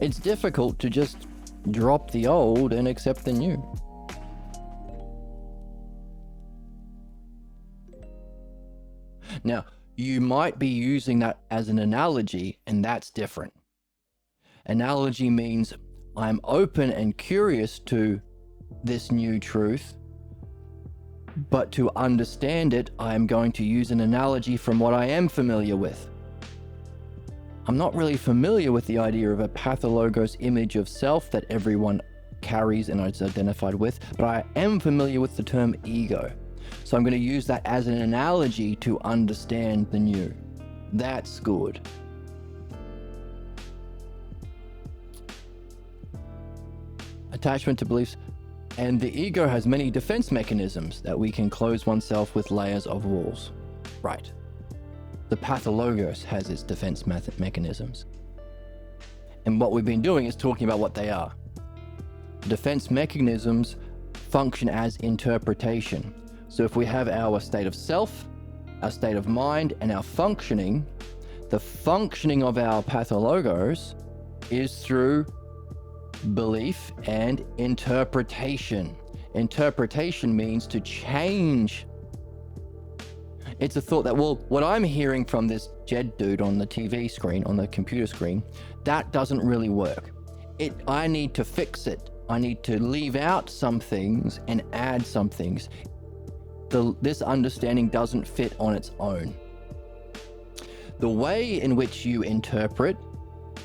It's difficult to just drop the old and accept the new. Now, you might be using that as an analogy, and that's different. Analogy means I'm open and curious to this new truth, but to understand it, I am going to use an analogy from what I am familiar with. I'm not really familiar with the idea of a pathologos image of self that everyone carries and is identified with, but I am familiar with the term ego. So I'm going to use that as an analogy to understand the new. That's good. Attachment to beliefs. And the ego has many defense mechanisms that we can close oneself with layers of walls. Right. The pathologos has its defense mechanisms. And what we've been doing is talking about what they are. Defense mechanisms function as interpretation. So if we have our state of self, our state of mind, and our functioning, the functioning of our pathologos is through belief and interpretation. Interpretation means to change. It's a thought that, well, what I'm hearing from this Jed dude on the TV screen, on the computer screen, that doesn't really work. I need to fix it. I need to leave out some things and add some things. This understanding doesn't fit on its own. The way in which you interpret,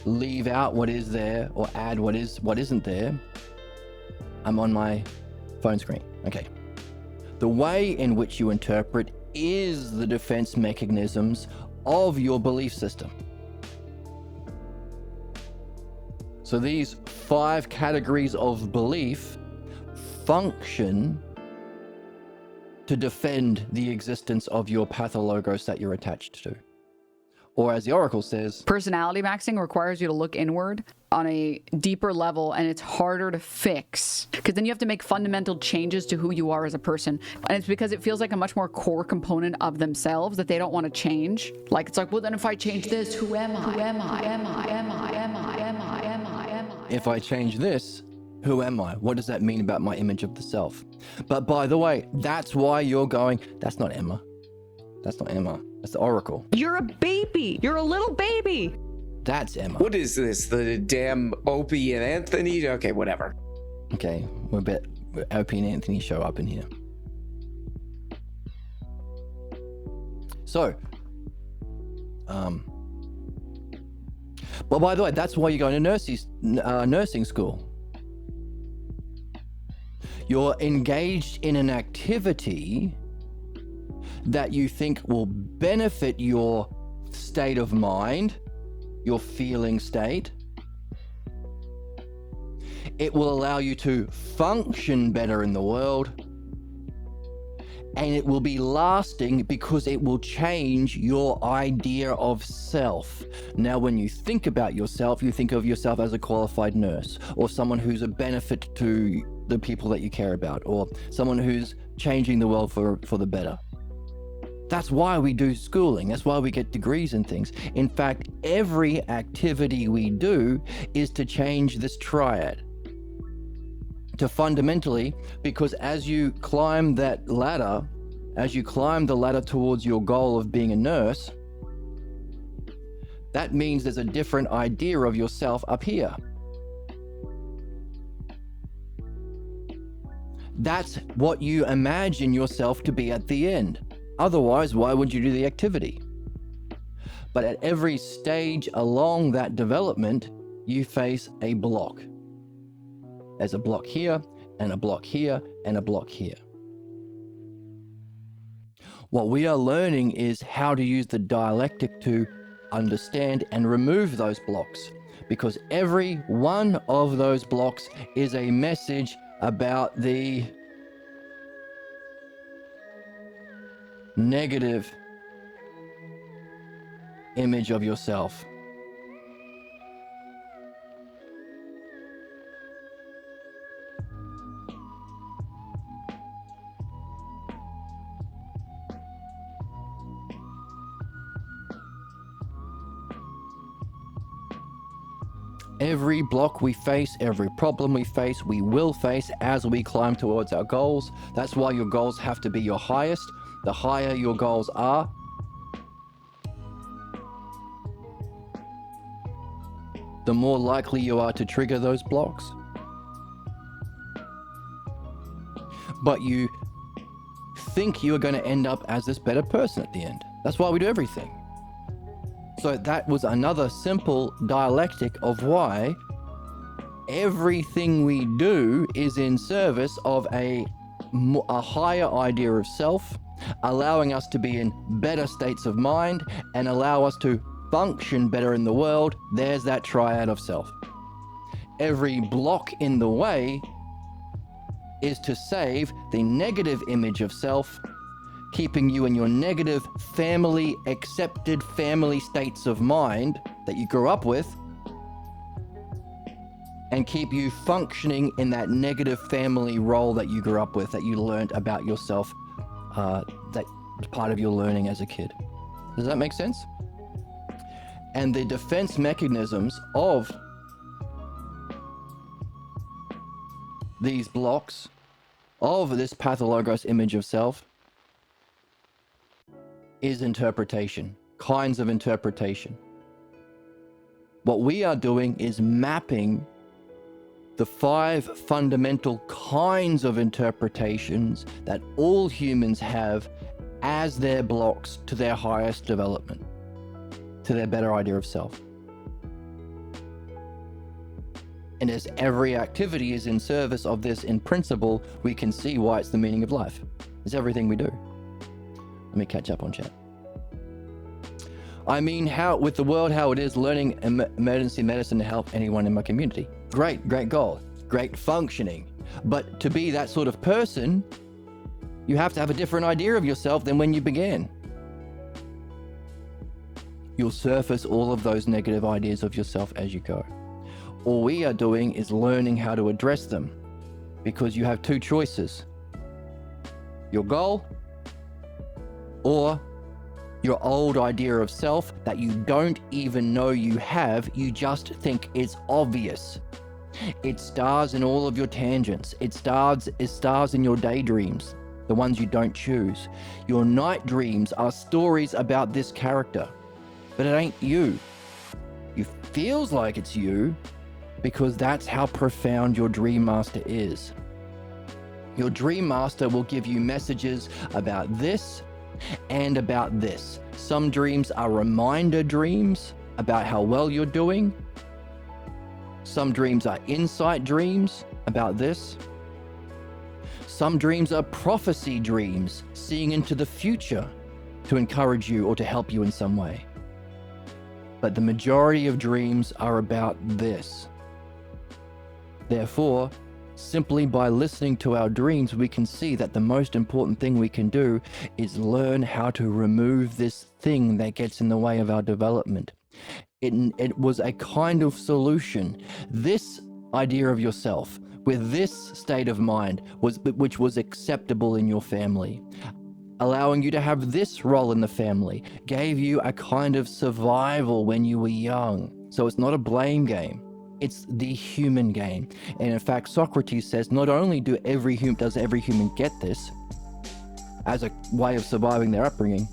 leave out what is there or add what isn't there. I'm on my phone screen. Okay. The way in which you interpret is the defense mechanisms of your belief system. So these 5 categories of belief function to defend the existence of your pathologos that you're attached to. Or as the Oracle says, personality maxing requires you to look inward on a deeper level, and it's harder to fix because then you have to make fundamental changes to who you are as a person. And it's because it feels like a much more core component of themselves that they don't want to change. Like, it's like, well, then if I change this, who am I? If I change this, who am I? What does that mean about my image of the self? But by the way, that's why you're going, that's not Emma. That's not Emma. That's the Oracle. You're a baby. You're a little baby. That's Emma. What is this? The damn Opie and Anthony? Okay, whatever. Okay, Opie and Anthony show up in here. So, well, by the way, that's why you're going to nursing school. You're engaged in an activity that you think will benefit your state of mind, your feeling state. It will allow you to function better in the world, and it will be lasting because it will change your idea of self. Now, when you think about yourself, you think of yourself as a qualified nurse, or someone who's a benefit to the people that you care about, or someone who's changing the world for the better. That's why we do schooling. That's why we get degrees and things. In fact, every activity we do is to change this triad. To fundamentally, because as you climb that ladder, as you climb the ladder towards your goal of being a nurse, that means there's a different idea of yourself up here. That's what you imagine yourself to be at the end. Otherwise, why would you do the activity? But at every stage along that development, you face a block. There's a block here, and a block here, and a block here. What we are learning is how to use the dialectic to understand and remove those blocks, because every one of those blocks is a message about the negative image of yourself. Every block we face, every problem we face, we will face as we climb towards our goals. That's why your goals have to be your highest. The higher your goals are, the more likely you are to trigger those blocks. But you think you are going to end up as this better person at the end. That's why we do everything. So that was another simple dialectic of why everything we do is in service of a higher idea of self, allowing us to be in better states of mind and allow us to function better in the world. There's that triad of self. Every block in the way is to save the negative image of self, keeping you in your negative family, accepted family states of mind that you grew up with, and keep you functioning in that negative family role that you grew up with, that you learned about yourself, that was part of your learning as a kid. Does that make sense? And the defense mechanisms of these blocks, of this pathologos image of self, is interpretation, kinds of interpretation. What we are doing is mapping the 5 fundamental kinds of interpretations that all humans have as their blocks to their highest development, to their better idea of self. And as every activity is in service of this in principle, we can see why it's the meaning of life. It's everything we do. Let me catch up on chat. I mean, how with the world how it is, learning emergency medicine to help anyone in my community. Great goal, great functioning. But to be that sort of person, you have to have a different idea of yourself than when you began. You'll surface all of those negative ideas of yourself as you go. All we are doing is learning how to address them, because you have 2 choices: your goal or your old idea of self that you don't even know you have. You just think it's obvious. It stars in all of your tangents. It stars in your daydreams, the ones you don't choose. Your night dreams are stories about this character, but it ain't you. It feels like it's you, because that's how profound your dream master is. Your dream master will give you messages about this and about this. Some dreams are reminder dreams about how well you're doing. Some dreams are insight dreams about this. Some dreams are prophecy dreams, seeing into the future to encourage you or to help you in some way. But the majority of dreams are about this. Therefore, simply by listening to our dreams, we can see that the most important thing we can do is learn how to remove this thing that gets in the way of our development. It was a kind of solution. This idea of yourself, with this state of mind, which was acceptable in your family, allowing you to have this role in the family, gave you a kind of survival when you were young. So it's not a blame game. It's the human game. And in fact, Socrates says not only does every human get this as a way of surviving their upbringing,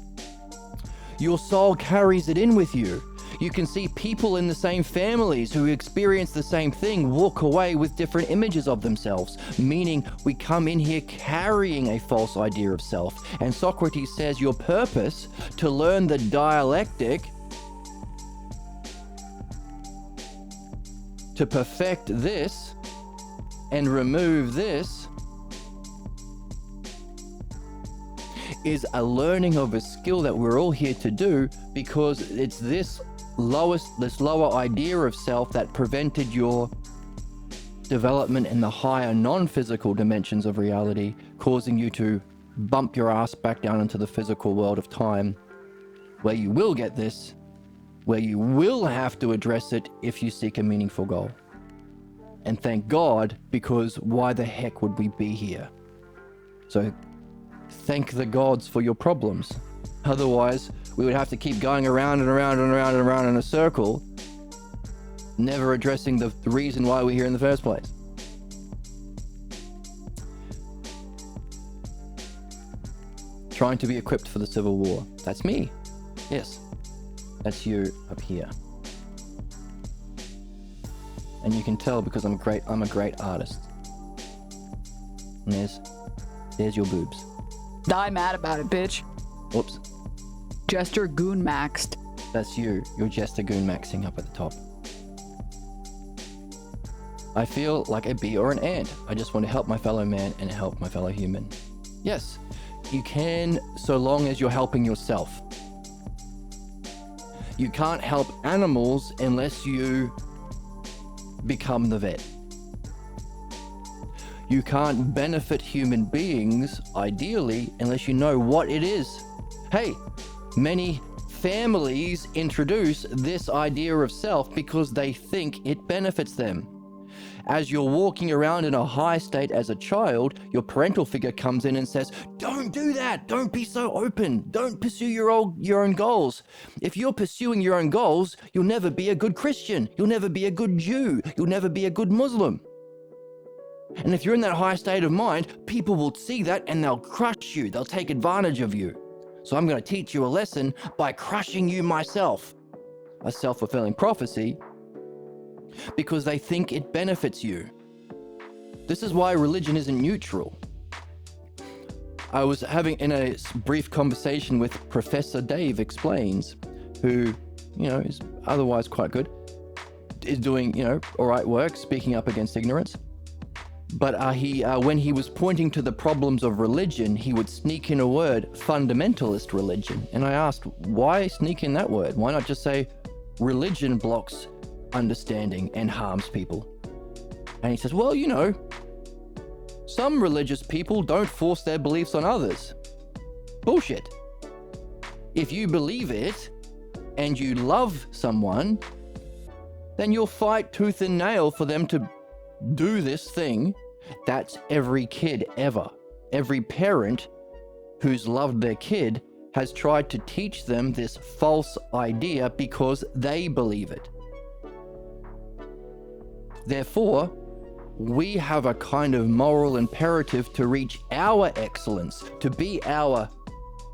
your soul carries it in with you. You can see people in the same families who experience the same thing walk away with different images of themselves, meaning we come in here carrying a false idea of self. And Socrates says your purpose to learn the dialectic, to perfect this and remove this, is a learning of a skill that we're all here to do, because it's this lower idea of self that prevented your development in the higher non-physical dimensions of reality, causing you to bump your ass back down into the physical world of time, where you will get this, where you will have to address it if you seek a meaningful goal. And thank God, because why the heck would we be here? So thank the gods for your problems. Otherwise, we would have to keep going around and around and around and around in a circle, never addressing the reason why we're here in the first place. Trying to be equipped for the Civil War. That's me. Yes. That's you up here. And you can tell because I'm a great artist. And there's your boobs. Die mad about it, bitch. Whoops. Jester goon maxed. That's you. You're Jester goon maxing up at the top. I feel like a bee or an ant. I just want to help my fellow man and help my fellow human. Yes, you can, so long as you're helping yourself. You can't help animals unless you become the vet. You can't benefit human beings, ideally, unless you know what it is. Hey, many families introduce this idea of self because they think it benefits them. As you're walking around in a high state as a child, your parental figure comes in and says, don't do that. Don't be so open. Don't pursue your own goals. If you're pursuing your own goals, you'll never be a good Christian. You'll never be a good Jew. You'll never be a good Muslim. And if you're in that high state of mind, people will see that and they'll crush you. They'll take advantage of you. So I'm going to teach you a lesson by crushing you myself. A self-fulfilling prophecy, because they think it benefits you. This is why religion isn't neutral. I was having in a brief conversation with Professor Dave Explains, who, is otherwise quite good, is doing, all right work, speaking up against ignorance. But when he was pointing to the problems of religion, he would sneak in a word, fundamentalist religion. And I asked, why sneak in that word? Why not just say religion blocks understanding and harms people? And he says, well, some religious people don't force their beliefs on others. Bullshit. If you believe it and you love someone, then you'll fight tooth and nail for them to do this thing. That's every kid ever. Every parent who's loved their kid has tried to teach them this false idea because they believe it. Therefore, we have a kind of moral imperative to reach our excellence, to be our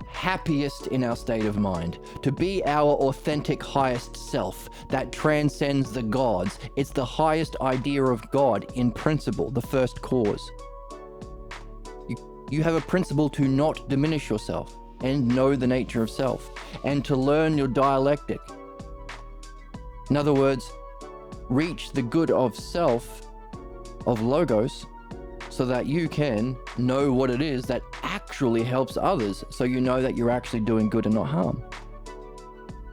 happiest in our state of mind, to be our authentic highest self that transcends the gods. It's the highest idea of God in principle, the first cause. You have a principle to not diminish yourself and know the nature of self, and to learn your dialectic. In other words, reach the good of self, of logos, so that you can know what it is that actually helps others, so you know that you're actually doing good and not harm.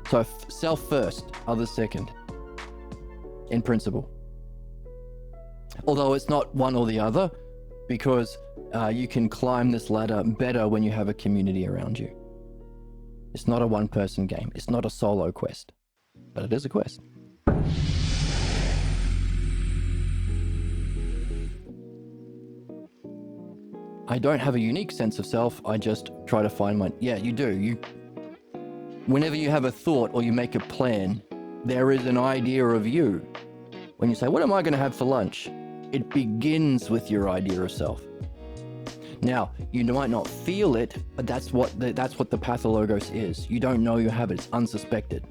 So self first, others second, in principle. Although it's not one or the other, because you can climb this ladder better when you have a community around you. It's not a one-person game. It's not a solo quest, but it is a quest. I don't have a unique sense of self. I just try to find mine. Yeah, you do. Whenever you have a thought or you make a plan, there is an idea of you. When you say, what am I going to have for lunch? It begins with your idea of self. Now, you might not feel it, but that's what the pathologos is. You don't know you have it. It's unsuspected.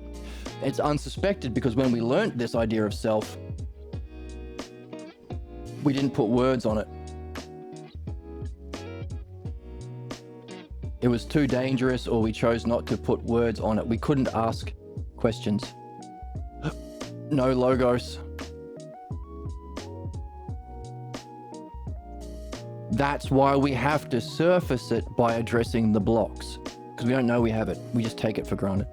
It's unsuspected because when we learnt this idea of self, we didn't put words on it. It was too dangerous, or we chose not to put words on it. We couldn't ask questions. No logos. That's why we have to surface it by addressing the blocks, because we don't know we have it. We just take it for granted.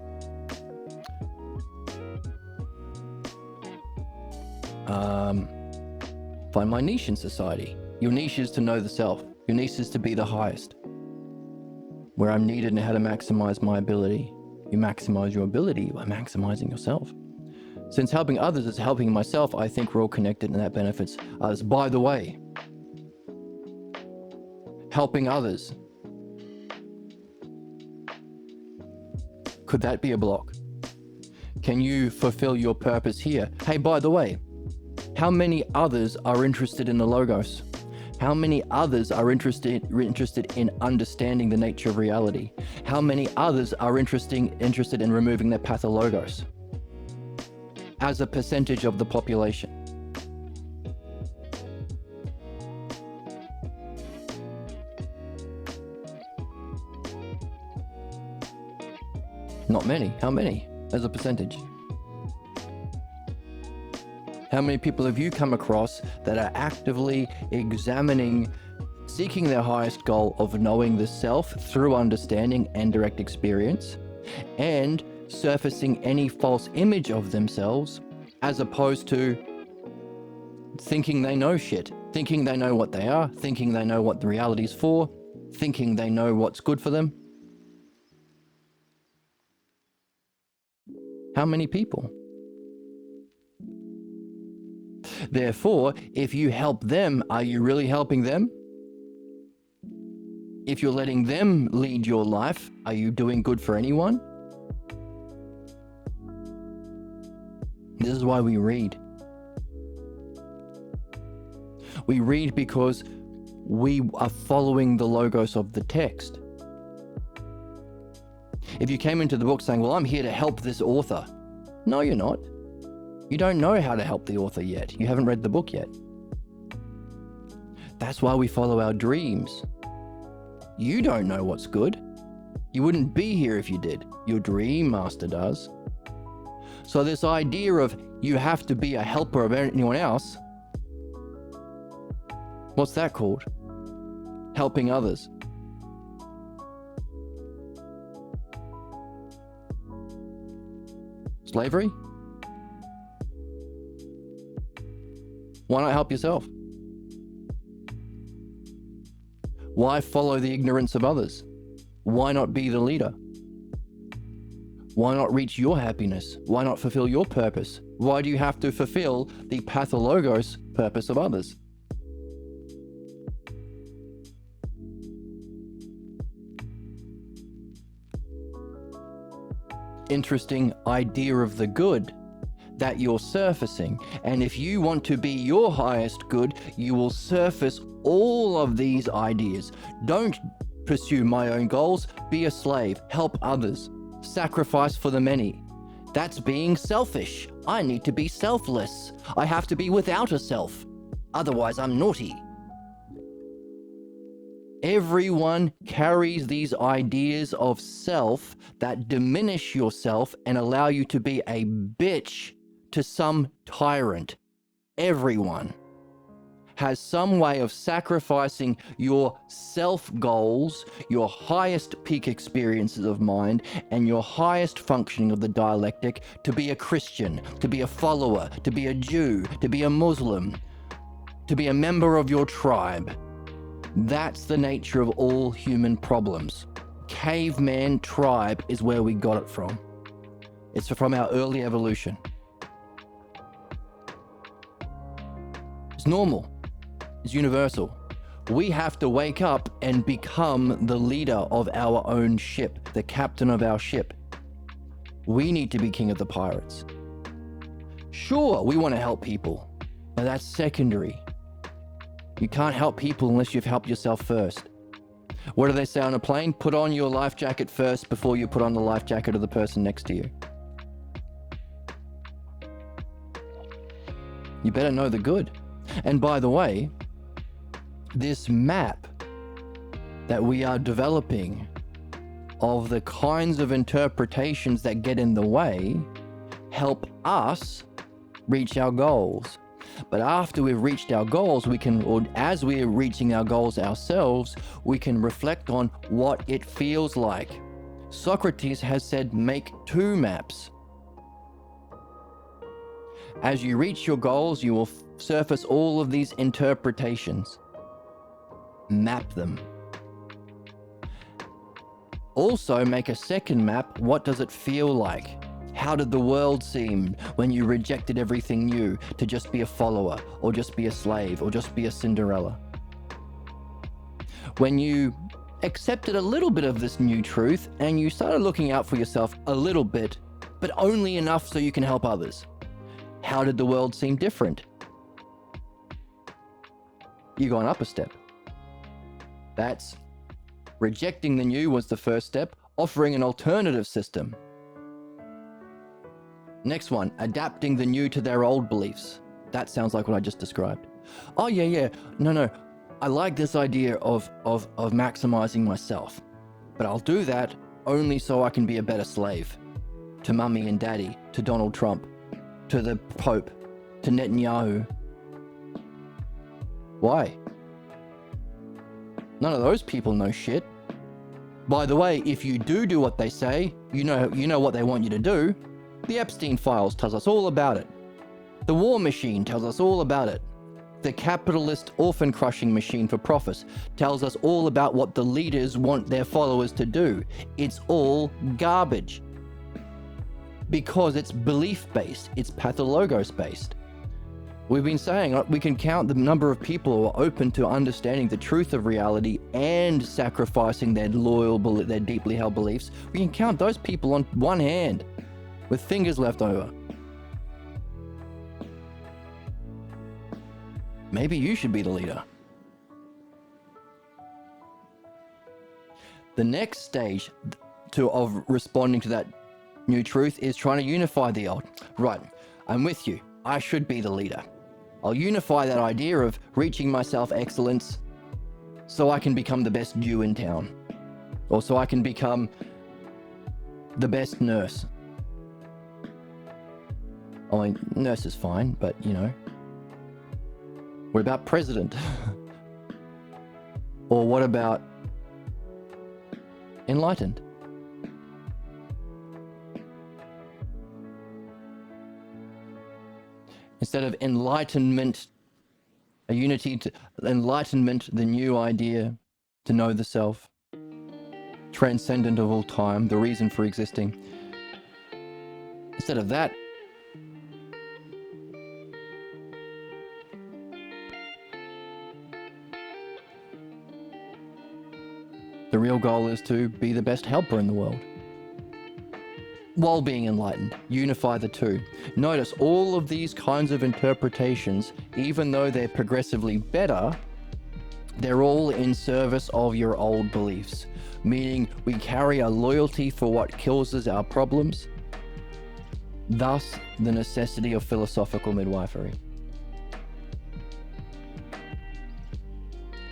Find my niche in society. Your niche is to know the self. Your niche is to be the highest. Where I'm needed and how to maximize my ability. You maximize your ability by maximizing yourself. Since helping others is helping myself, I think we're all connected and that benefits others. By the way, helping others, could that be a block? Can you fulfill your purpose here? Hey, by the way, how many others are interested in the logos? How many others are interested in understanding the nature of reality? How many others are interested in removing their pathologos as a percentage of the population? Not many. How many as a percentage? How many people have you come across that are actively examining, seeking their highest goal of knowing the self through understanding and direct experience, and surfacing any false image of themselves, as opposed to thinking they know shit, thinking they know what they are, thinking they know what the reality is for, thinking they know what's good for them? How many people? Therefore, if you help them, are you really helping them? If you're letting them lead your life, are you doing good for anyone? This is why we read. We read because we are following the logos of the text. If you came into the book saying, well, I'm here to help this author. No, you're not. You don't know how to help the author yet. You haven't read the book yet. That's why we follow our dreams. You don't know what's good. You wouldn't be here if you did. Your dream master does. So this idea of you have to be a helper of anyone else, what's that called? Helping others. Slavery? Why not help yourself? Why follow the ignorance of others? Why not be the leader? Why not reach your happiness? Why not fulfill your purpose? Why do you have to fulfill the pathologos purpose of others? Interesting idea of the good that you're surfacing. And if you want to be your highest good, you will surface all of these ideas. Don't pursue my own goals. Be a slave. Help others. Sacrifice for the many. That's being selfish. I need to be selfless. I have to be without a self. Otherwise, I'm naughty. Everyone carries these ideas of self that diminish yourself and allow you to be a bitch to some tyrant. Everyone has some way of sacrificing your self goals, your highest peak experiences of mind, and your highest functioning of the dialectic to be a Christian, to be a follower, to be a Jew, to be a Muslim, to be a member of your tribe. That's the nature of all human problems. Caveman tribe is where we got it from. It's from our early evolution. It's normal. It's universal. We have to wake up and become the leader of our own ship, the captain of our ship. We need to be king of the pirates. Sure, we want to help people, but that's secondary. You can't help people unless you've helped yourself first. What do they say on a plane? Put on your life jacket first before you put on the life jacket of the person next to you. You better know the good. And by the way, this map that we are developing of the kinds of interpretations that get in the way help us reach our goals. But after we've reached our goals, we can, or as we're reaching our goals ourselves, we can reflect on what it feels like. Socrates has said, make two maps. As you reach your goals, you will surface all of these interpretations. Map them. Also, make a second map. What does it feel like? How did the world seem when you rejected everything new to just be a follower, or just be a slave, or just be a Cinderella? When you accepted a little bit of this new truth and you started looking out for yourself a little bit, but only enough so you can help others. How did the world seem different? You've gone up a step. That's rejecting the new was the first step, offering an alternative system. Next one, adapting the new to their old beliefs. That sounds like what I just described. Oh, yeah. No. I like this idea of maximizing myself. But I'll do that only so I can be a better slave. To mummy and daddy, to Donald Trump, to the Pope, to Netanyahu. Why? None of those people know shit. By the way, if you do what they say, you know what they want you to do. The Epstein files tells us all about it. The war machine tells us all about it. The capitalist orphan crushing machine for profits tells us all about what the leaders want their followers to do. It's all garbage. Because it's belief-based, it's pathologos-based. We've been saying we can count the number of people who are open to understanding the truth of reality and sacrificing their deeply held beliefs. We can count those people on one hand, with fingers left over. Maybe you should be the leader. The next stage of responding to that new truth is trying to unify the old. Right, I'm with you. I should be the leader. I'll unify that idea of reaching my self-excellence so I can become the best Jew in town. Or so I can become the best nurse. I mean, nurse is fine, but you know. What about president? Or what about enlightened? Instead of enlightenment, a unity to enlightenment, the new idea to know the self, transcendent of all time, the reason for existing. Instead of that, the real goal is to be the best helper in the world, while being enlightened. Unify the two. Notice all of these kinds of interpretations, even though they're progressively better, they're all in service of your old beliefs, meaning we carry a loyalty for what causes our problems, thus the necessity of philosophical midwifery.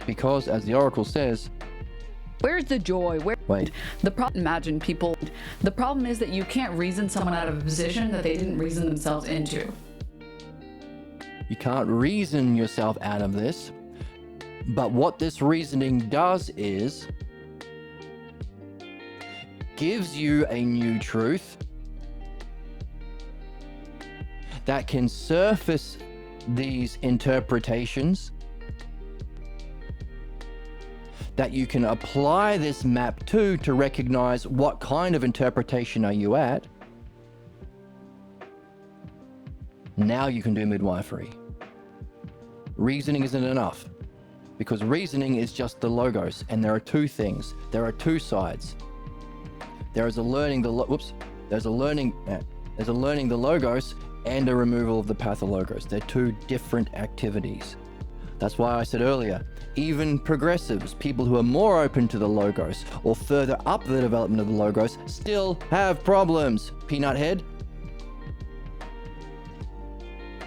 Because, as the oracle says, where's the joy? Wait. The problem is that you can't reason someone out of a position that they didn't reason themselves into. You can't reason yourself out of this, but what this reasoning does is gives you a new truth that can surface these interpretations, that you can apply this map to recognize what kind of interpretation are you at. Now you can do midwifery. Reasoning isn't enough, because reasoning is just the logos, and there are two things. There are two sides. There is a learning the logos and a removal of the pathologos. They're two different activities. That's why I said earlier, even progressives, people who are more open to the logos or further up the development of the logos, still have problems. Peanut head?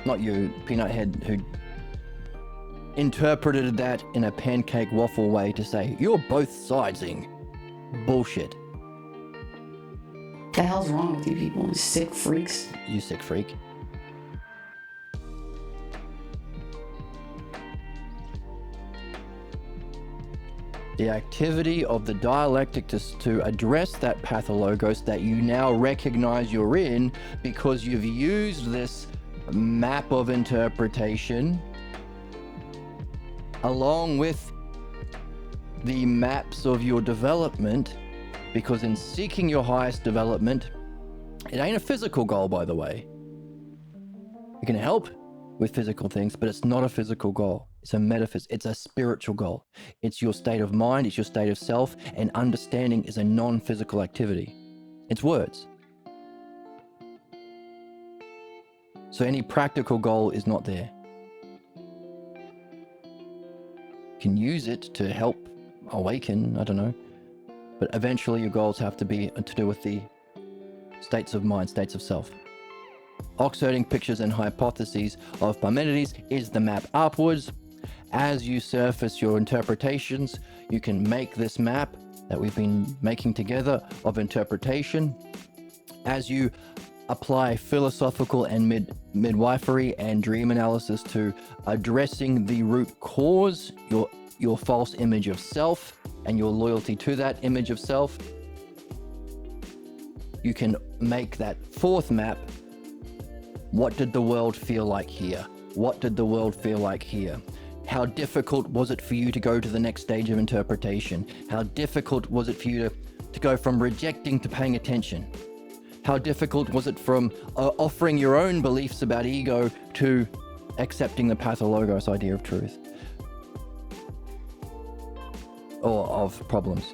Not you, peanut head, who interpreted that in a pancake waffle way to say, you're both sidesing. Bullshit. The hell's wrong with you people? Sick freaks. You sick freak. The activity of the dialectic to address that pathologos that you now recognize you're in because you've used this map of interpretation along with the maps of your development, because in seeking your highest development, it ain't a physical goal, by the way. It can help with physical things, but it's not a physical goal. It's a metaphysical, it's a spiritual goal. It's your state of mind, it's your state of self, and understanding is a non-physical activity. It's words. So any practical goal is not there. You can use it to help awaken, I don't know. But eventually your goals have to be to do with the states of mind, states of self. Oxherding pictures and hypotheses of Parmenides is the map upwards. As you surface your interpretations, you can make this map that we've been making together of interpretation. As you apply philosophical and midwifery and dream analysis to addressing the root cause, your false image of self and your loyalty to that image of self, you can make that fourth map. What did the world feel like here? What did the world feel like here? How difficult was it for you to go to the next stage of interpretation? How difficult was it for you to go from rejecting to paying attention? How difficult was it from offering your own beliefs about ego to accepting the pathologos idea of truth? Or of problems?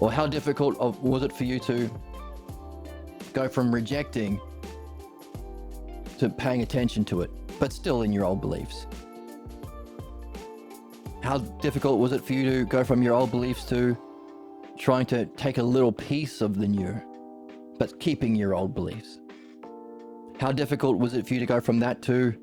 Or how difficult was it for you to go from rejecting to paying attention to it, but still in your old beliefs? How difficult was it for you to go from your old beliefs to trying to take a little piece of the new, but keeping your old beliefs? How difficult was it for you to go from that to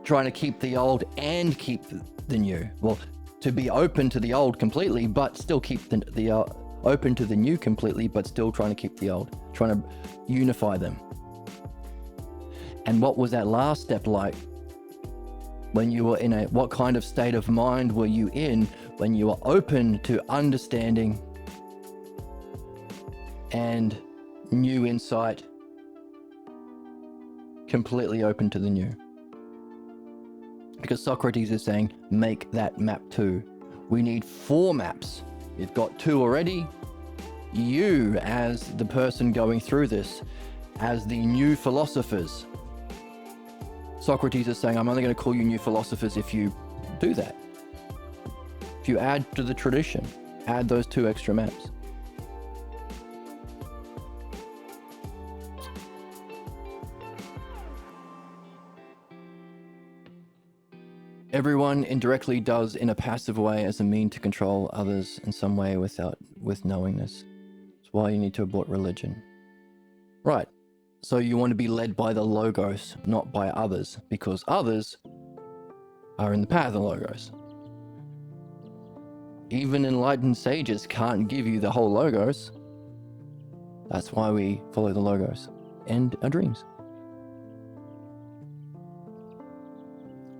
trying to keep the old and keep the new. Well, to be open to the old completely, but still keep the open to the new completely, but still trying to keep the old, trying to unify them. And what was that last step like? When you were in what kind of state of mind were you in when you were open to understanding and new insight, completely open to the new? Because Socrates is saying, make that map too. We need 4 maps. You've got 2 already. You, as the person going through this, as the new philosophers. Socrates is saying, I'm only going to call you new philosophers if you do that. If you add to the tradition, add those 2 extra maps. Everyone indirectly does in a passive way as a mean to control others in some way with knowingness. That's why you need to abort religion. Right. So you want to be led by the logos, not by others, because others are in the path of the logos. Even enlightened sages can't give you the whole logos. That's why we follow the logos and our dreams.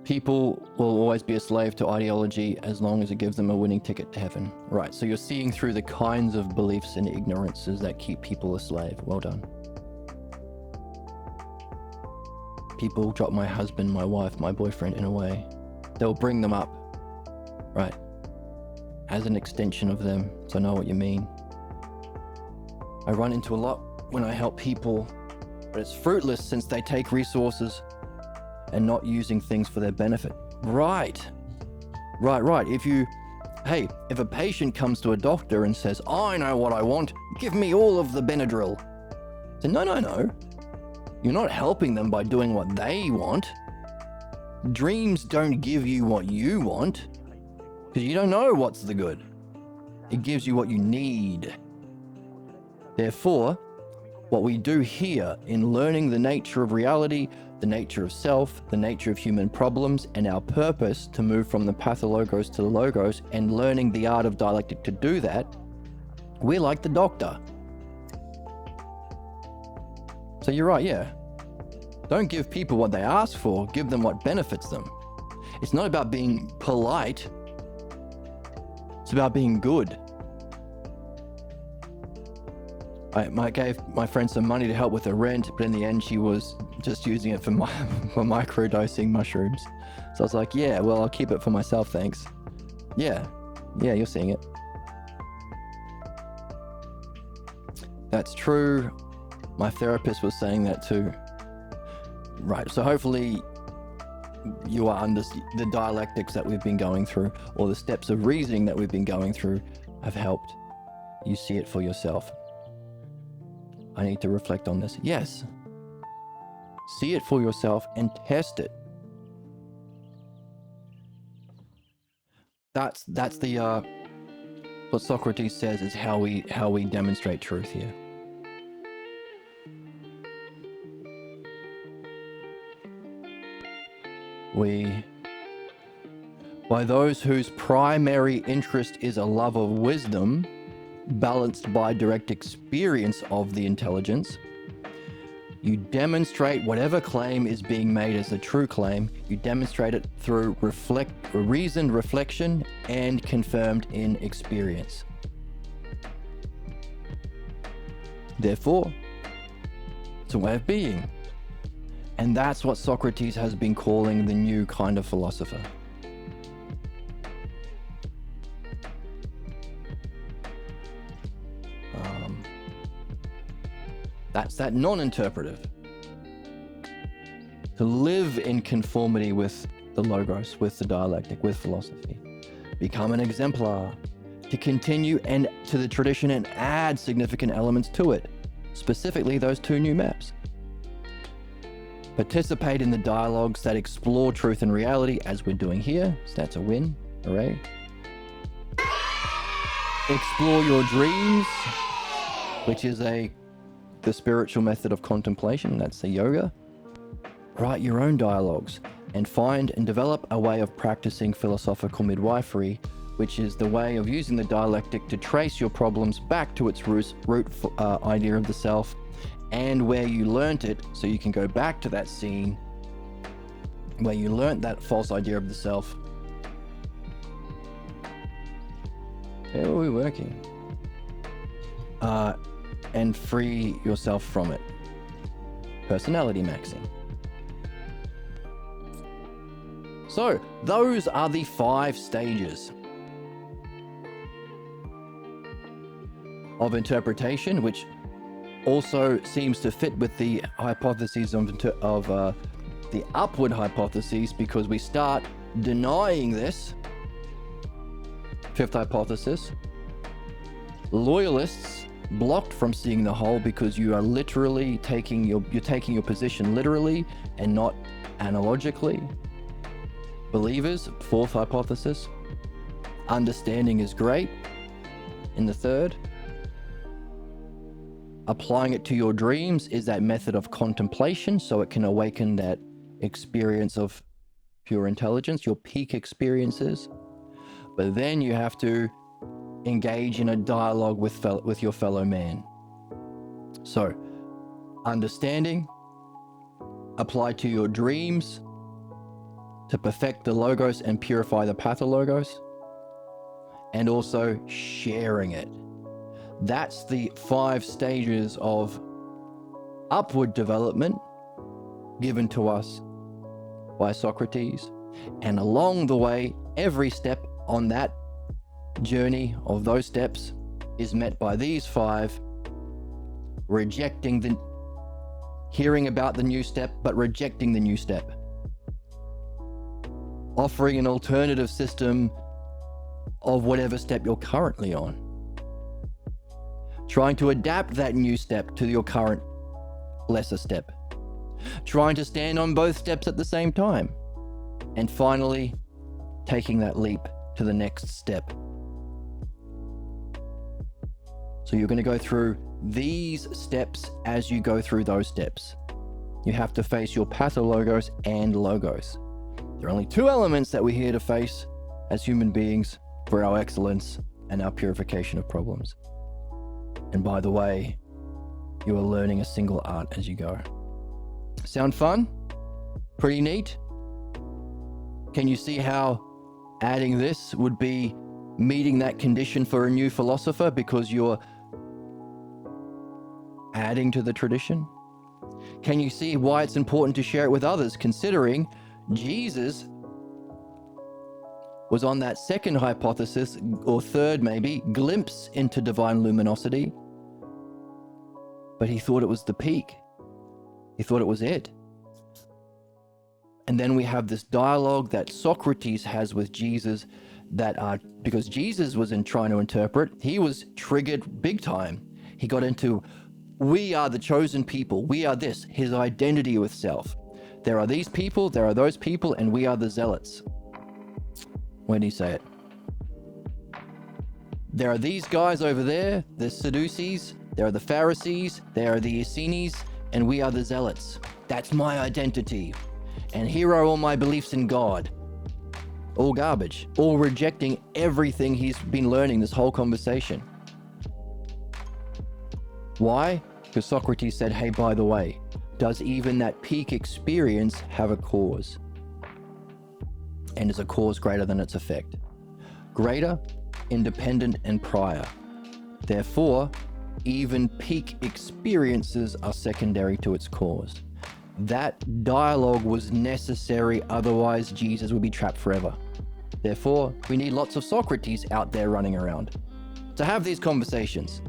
People will always be a slave to ideology as long as it gives them a winning ticket to heaven. Right, so you're seeing through the kinds of beliefs and ignorances that keep people a slave. Well done. People drop my husband, my wife, my boyfriend in a way. They'll bring them up, right, as an extension of them, so I know what you mean. I run into a lot when I help people, but it's fruitless since they take resources and not using things for their benefit. Right. If a patient comes to a doctor and says, I know what I want, give me all of the Benadryl. So no. You're not helping them by doing what they want. Dreams don't give you what you want, because you don't know what's the good. It gives you what you need. Therefore, what we do here in learning the nature of reality, the nature of self, the nature of human problems, and our purpose to move from the pathologos to the logos, and learning the art of dialectic to do that, we're like the doctor. So you're right, yeah. Don't give people what they ask for, give them what benefits them. It's not about being polite, it's about being good. I gave my friend some money to help with her rent, but in the end she was just using it for microdosing mushrooms. So I was like, yeah, well, I'll keep it for myself, thanks. Yeah, you're seeing it. That's true. My therapist was saying that too. Right, so hopefully you are under the dialectics that we've been going through, or the steps of reasoning that we've been going through have helped you see it for yourself. I need to reflect on this. Yes. See it for yourself and test it. That's the what Socrates says is how we demonstrate truth here. By those whose primary interest is a love of wisdom, balanced by direct experience of the intelligence, you demonstrate whatever claim is being made as a true claim. You demonstrate it through reasoned reflection and confirmed in experience. Therefore, it's a way of being. And that's what Socrates has been calling the new kind of philosopher. That's that non-interpretive. To live in conformity with the logos, with the dialectic, with philosophy. Become an exemplar. To continue and to the tradition and add significant elements to it. Specifically, those 2 new maps. Participate in the dialogues that explore truth and reality, as we're doing here. So that's a win. Hooray. Explore your dreams, which is the spiritual method of contemplation. That's the yoga. Write your own dialogues. and find and develop a way of practicing philosophical midwifery, which is the way of using the dialectic to trace your problems back to its root idea of the self and where you learnt it, so you can go back to that scene where you learnt that false idea of the self. How are we working? And free yourself from it. Personality maxing. So, those are the 5 stages of interpretation, which also seems to fit with the hypotheses of the upward hypotheses, because we start denying this. 5th hypothesis. Loyalists blocked from seeing the whole because you are literally taking your position literally and not analogically. Believers, 4th hypothesis. Understanding is great in the 3rd. Applying it to your dreams is that method of contemplation, so it can awaken that experience of pure intelligence, your peak experiences. But then you have to engage in a dialogue with your fellow man. So, understanding, apply to your dreams to perfect the logos and purify the pathologos, and also sharing it. That's the 5 stages of upward development given to us by Socrates. And along the way, every step on that journey of those steps is met by these 5: hearing about the new step, but rejecting the new step. Offering an alternative system of whatever step you're currently on. Trying to adapt that new step to your current lesser step. Trying to stand on both steps at the same time. And finally, taking that leap to the next step. So you're going to go through these steps as you go through those steps. You have to face your pathologos and logos. There are only 2 elements that we're here to face as human beings for our excellence and our purification of problems. And by the way, you are learning a single art as you go. Sound fun? Pretty neat? Can you see how adding this would be meeting that condition for a new philosopher, because you're adding to the tradition? Can you see why it's important to share it with others, considering Jesus was on that 2nd hypothesis, or 3rd maybe, glimpse into divine luminosity, but he thought it was the peak. He thought it was it. And then we have this dialogue that Socrates has with Jesus, because Jesus was trying to interpret, he was triggered big time. He got into, we are the chosen people, we are this, his identity with self. There are these people, there are those people, and we are the zealots. Where did he say it? There are these guys over there, the Sadducees, there are the Pharisees, there are the Essenes, and we are the zealots. That's my identity. And here are all my beliefs in God. All garbage. All rejecting everything he's been learning this whole conversation. Why? Because Socrates said, hey, by the way, does even that peak experience have a cause? And is a cause greater than its effect? Greater, independent, and prior. Therefore, even peak experiences are secondary to its cause. That dialogue was necessary, otherwise Jesus would be trapped forever. Therefore, we need lots of Socrates out there running around to have these conversations.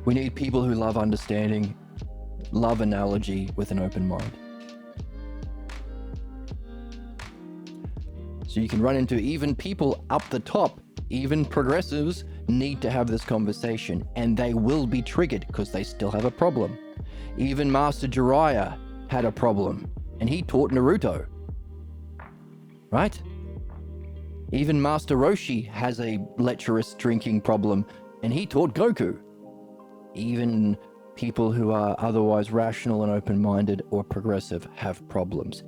We need people who love understanding, love analogy with an open mind. So you can run into even people up the top, even progressives need to have this conversation, and they will be triggered because they still have a problem. Even Master Jiraiya had a problem, and he taught Naruto. Right? Even Master Roshi has a lecherous drinking problem, and he taught Goku. Even People who are otherwise rational and open-minded or progressive have problems.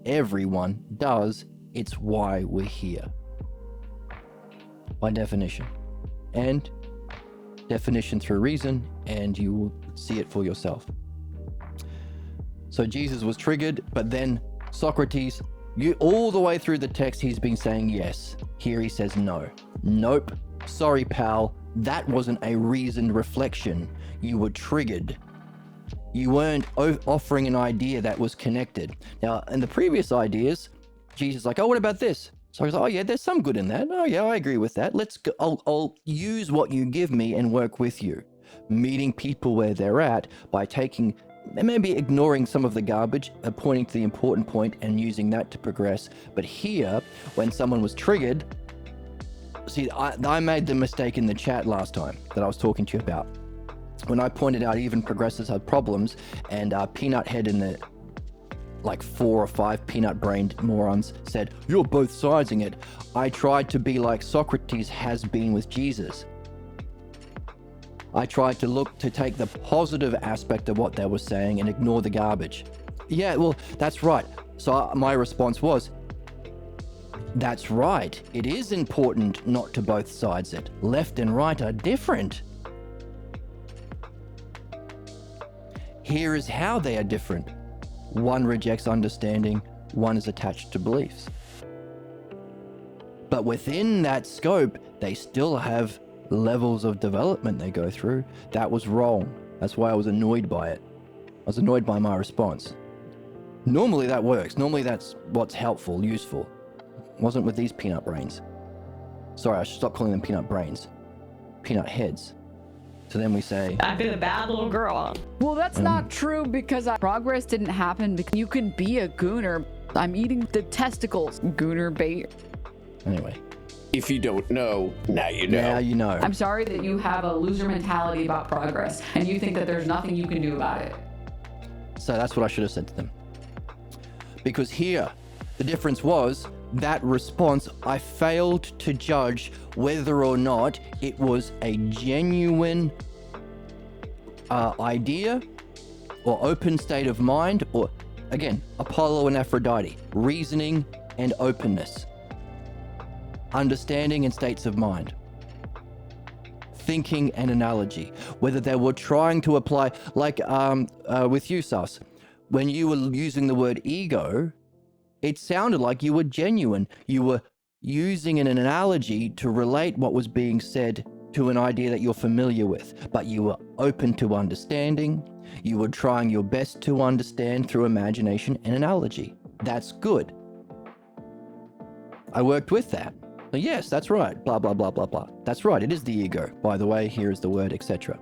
Everyone does. It's why we're here. By definition. And definition through reason, and you will see it for yourself. So Jesus was triggered, but then Socrates, all the way through the text, he's been saying yes. Here he says no. Nope. Sorry, pal. That wasn't a reasoned reflection. You were triggered. You weren't offering an idea that was connected. Now, in the previous ideas, Jesus is like, oh, what about this? So he's like, oh yeah, there's some good in that. Oh yeah, I agree with that. Let's go. I'll use what you give me and work with you. Meeting people where they're at by taking, maybe ignoring some of the garbage, pointing to the important point and using that to progress. But here, when someone was triggered, see, I made the mistake in the chat last time that I was talking to you about. When I pointed out even progressives had problems, and Peanut Head in the like 4 or 5 peanut-brained morons said, you're both siding it. I tried to be like Socrates has been with Jesus. I tried to take the positive aspect of what they were saying and ignore the garbage. Yeah, well, that's right. So my response was, that's right. It is important not to both sides it. Left and right are different. Here is how they are different. One rejects understanding, one is attached to beliefs. But within that scope, they still have levels of development they go through. That was wrong. That's why I was annoyed by it. I was annoyed by my response. Normally that works. Normally that's what's helpful, useful. It wasn't with these peanut brains. Sorry, I should stop calling them peanut brains. Peanut heads. So then we say, I've been a bad little girl. Well, that's not true, because progress didn't happen because you can be a gooner. I'm eating the testicles, gooner bait. Anyway. If you don't know, now you know. Now you know. I'm sorry that you have a loser mentality about progress and you think that there's nothing you can do about it. So that's what I should have said to them. Because here, the difference was that response, I failed to judge whether or not it was a genuine idea or open state of mind, or again, Apollo and Aphrodite, reasoning and openness, understanding and states of mind, thinking and analogy, whether they were trying to apply, like with you, Sus, when you were using the word ego, it sounded like you were genuine. You were using an analogy to relate what was being said to an idea that you're familiar with, but you were open to understanding. You were trying your best to understand through imagination and analogy. That's good. I worked with that. So yes, that's right. Blah, blah, blah, blah, blah. That's right. It is the ego. By the way, here is the word, etc.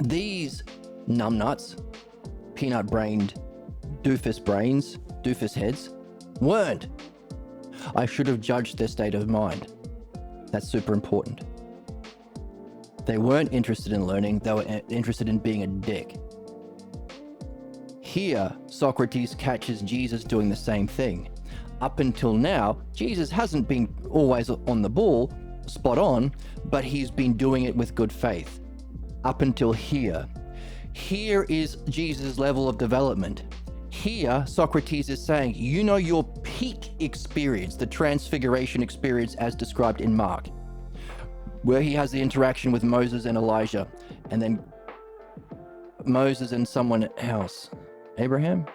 These numbnuts, peanut-brained doofus brains, doofus heads, weren't. I should have judged their state of mind. That's super important. They weren't interested in learning, they were interested in being a dick. Here, Socrates catches Jesus doing the same thing. Up until now, Jesus hasn't been always on the ball, spot on, but he's been doing it with good faith. Up until here. Here is Jesus' level of development. Here, Socrates is saying, you know your peak experience, the transfiguration experience as described in Mark, where he has the interaction with Moses and Elijah, and then Moses and someone else. Abraham?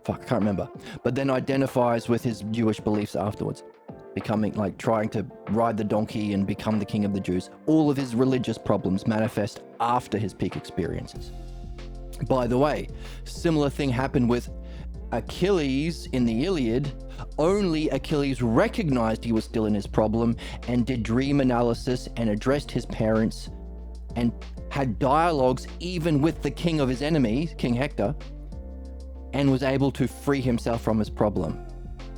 Fuck, I can't remember. But then identifies with his Jewish beliefs afterwards, becoming like trying to ride the donkey and become the king of the Jews. All of his religious problems manifest after his peak experiences. By the way, similar thing happened with Achilles in the Iliad. Only Achilles recognized he was still in his problem and did dream analysis and addressed his parents and had dialogues even with the king of his enemy, King Hector, and was able to free himself from his problem.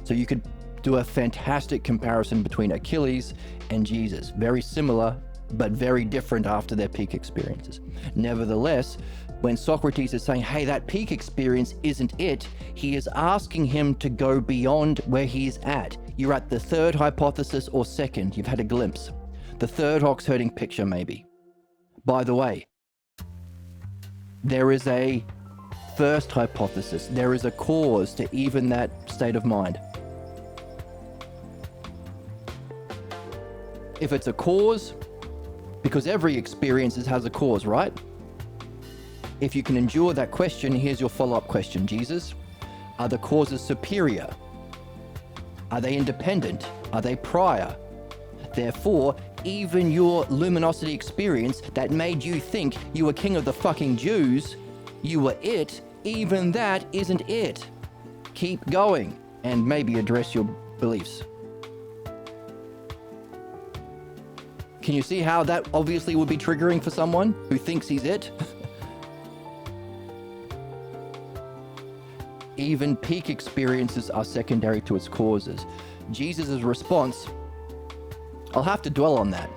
So you could do a fantastic comparison between Achilles and Jesus. Very similar, but very different after their peak experiences. Nevertheless, when Socrates is saying, hey, that peak experience isn't it, he is asking him to go beyond where he's at. You're at the third hypothesis or second. You've had a glimpse. The third ox herding picture, maybe. By the way, There is a first hypothesis. There is a cause to even that state of mind. If it's a cause, because every experience has a cause, right? If you can endure that question, here's your follow-up question. Jesus, are the causes superior? Are they independent? Are they prior? Therefore, even your luminosity experience that made you think you were king of the fucking Jews, you were it, even that isn't it. Keep going and maybe address your beliefs. Can you see how that obviously would be triggering for someone who thinks he's it? Even peak experiences are secondary to its causes. Jesus' response, I'll have to dwell on that.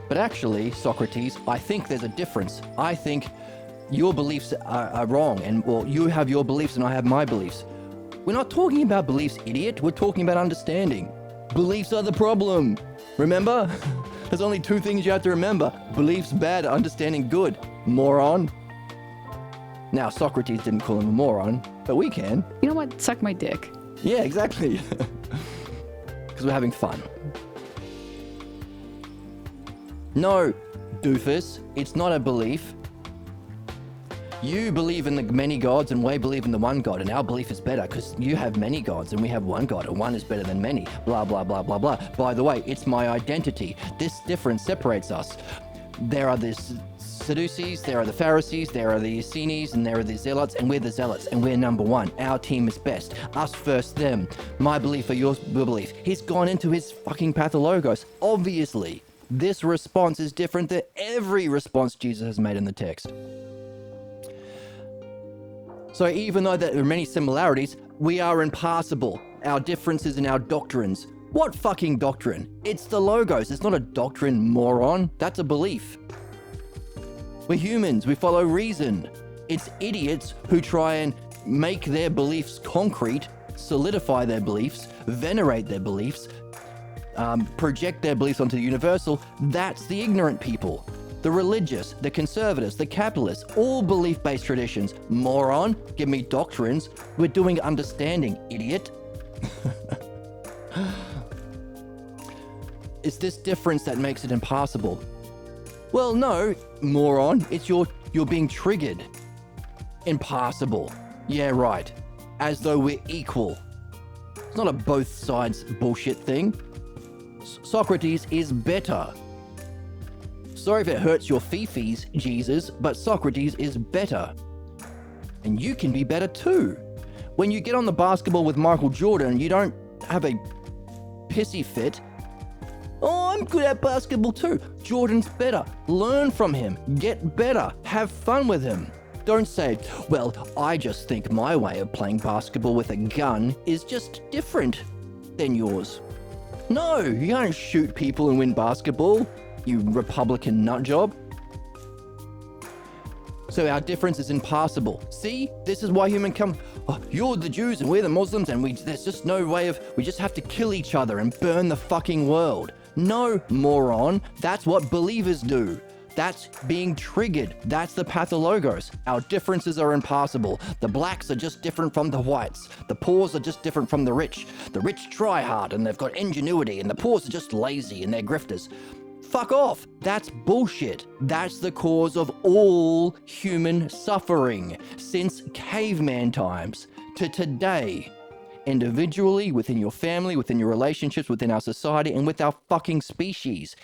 But actually, Socrates, I think there's a difference. I think your beliefs are wrong, and well, you have your beliefs and I have my beliefs. We're not talking about beliefs, idiot. We're talking about understanding. Beliefs are the problem. Remember? There's only two things you have to remember. Beliefs bad, understanding good. Moron. Now, Socrates didn't call him a moron, but we can. You know what? Suck my dick. Yeah, exactly. Because we're having fun. No, doofus, it's not a belief. You believe in the many gods and we believe in the one God, and our belief is better because you have many gods and we have one God, and one is better than many, blah, blah, blah, blah, blah. By the way, it's my identity. This difference separates us. There are the Sadducees, there are the Pharisees, there are the Essenes, and there are the Zealots, and we're the Zealots, and we're number one. Our team is best. Us first, them. My belief or your belief. He's gone into his fucking pathologos. Obviously, this response is different than every response Jesus has made in the text. So even though there are many similarities, we are impassable. Our differences in our doctrines. What fucking doctrine? It's the Logos. It's not a doctrine, moron. That's a belief. We're humans. We follow reason. It's idiots who try and make their beliefs concrete, solidify their beliefs, venerate their beliefs, project their beliefs onto the universal. That's the ignorant people. The religious, the conservatives, the capitalists, all belief-based traditions. Moron, give me doctrines. We're doing understanding, idiot. It's this difference that makes it impossible. Well, no, moron, it's you're being triggered. Impossible. Yeah, right. As though we're equal. It's not a both sides bullshit thing. Socrates is better. Sorry if it hurts your fifis, Jesus, but Socrates is better. And you can be better too. When you get on the basketball with Michael Jordan, you don't have a pissy fit. Oh, I'm good at basketball too. Jordan's better. Learn from him. Get better. Have fun with him. Don't say, well, I just think my way of playing basketball with a gun is just different than yours. No, you can't shoot people and win basketball, you Republican nutjob. So our difference is impassable. See, this is why human come. Oh, you're the Jews and we're the Muslims, and there's just no way of. We just have to kill each other and burn the fucking world. No, moron. That's what believers do. That's being triggered. That's the pathologos. Our differences are impassable. The blacks are just different from the whites. The poors are just different from the rich. The rich try hard and they've got ingenuity, and the poors are just lazy and they're grifters. Fuck off. That's bullshit. That's the cause of all human suffering since caveman times to today. Individually, within your family, within your relationships, within our society, and with our fucking species.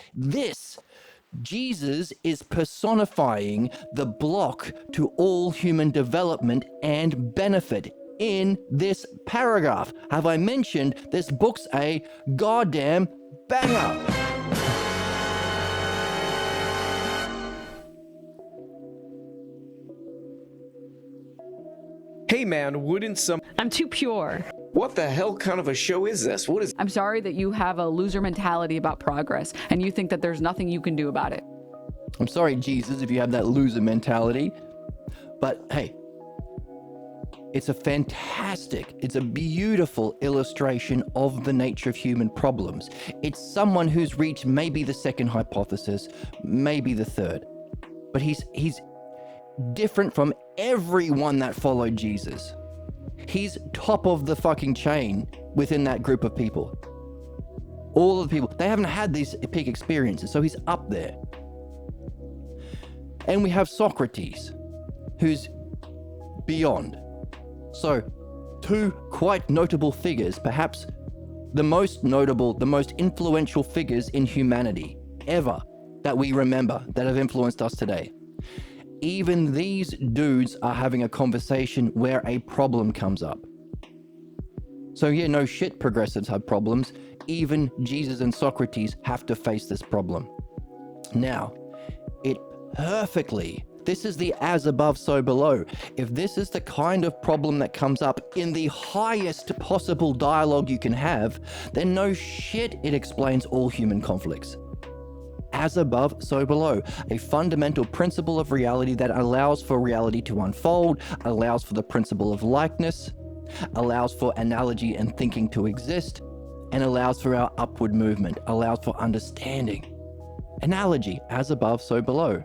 Jesus is personifying the block to all human development and benefit in this paragraph. Have I mentioned this book's a goddamn banger? Hey man, wouldn't some... I'm too pure. What the hell kind of a show is this? What is... I'm sorry that you have a loser mentality about progress and you think that there's nothing you can do about it. I'm sorry, Jesus, if you have that loser mentality. But hey, it's a beautiful illustration of the nature of human problems. It's someone who's reached maybe the second hypothesis, maybe the third. But different from everyone that followed Jesus. He's top of the fucking chain within that group of people. All of the people, they haven't had these peak experiences, so he's up there. And we have Socrates, who's beyond. So, two quite notable figures, perhaps the most notable, the most influential figures in humanity ever that we remember that have influenced us today. Even these dudes are having a conversation where a problem comes up. So yeah, no shit, progressives have problems. Even Jesus and Socrates have to face this problem. Now, this is the as above, so below. If this is the kind of problem that comes up in the highest possible dialogue you can have, then no shit, it explains all human conflicts. As above, so below. A fundamental principle of reality that allows for reality to unfold, allows for the principle of likeness, allows for analogy and thinking to exist, and allows for our upward movement, allows for understanding. Analogy, as above, so below.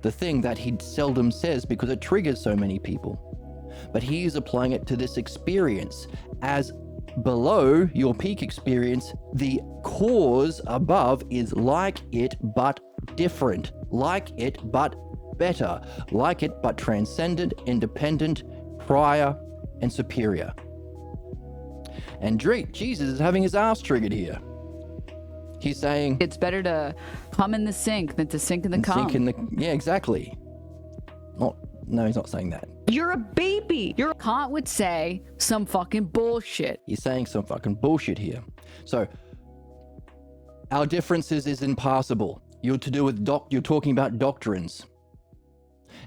The thing that he seldom says because it triggers so many people. But he is applying it to this experience. As below your peak experience, the cause above is like it but different, like it but better, like it but transcendent, independent, prior, and superior. And Jesus is having his ass triggered here. He's saying it's better to come in the sink than to sink in the cum. Yeah, exactly. No, he's not saying that. You're a baby. Kant would say some fucking bullshit. He's saying some fucking bullshit here. So, our differences is impassable. You're talking about doctrines.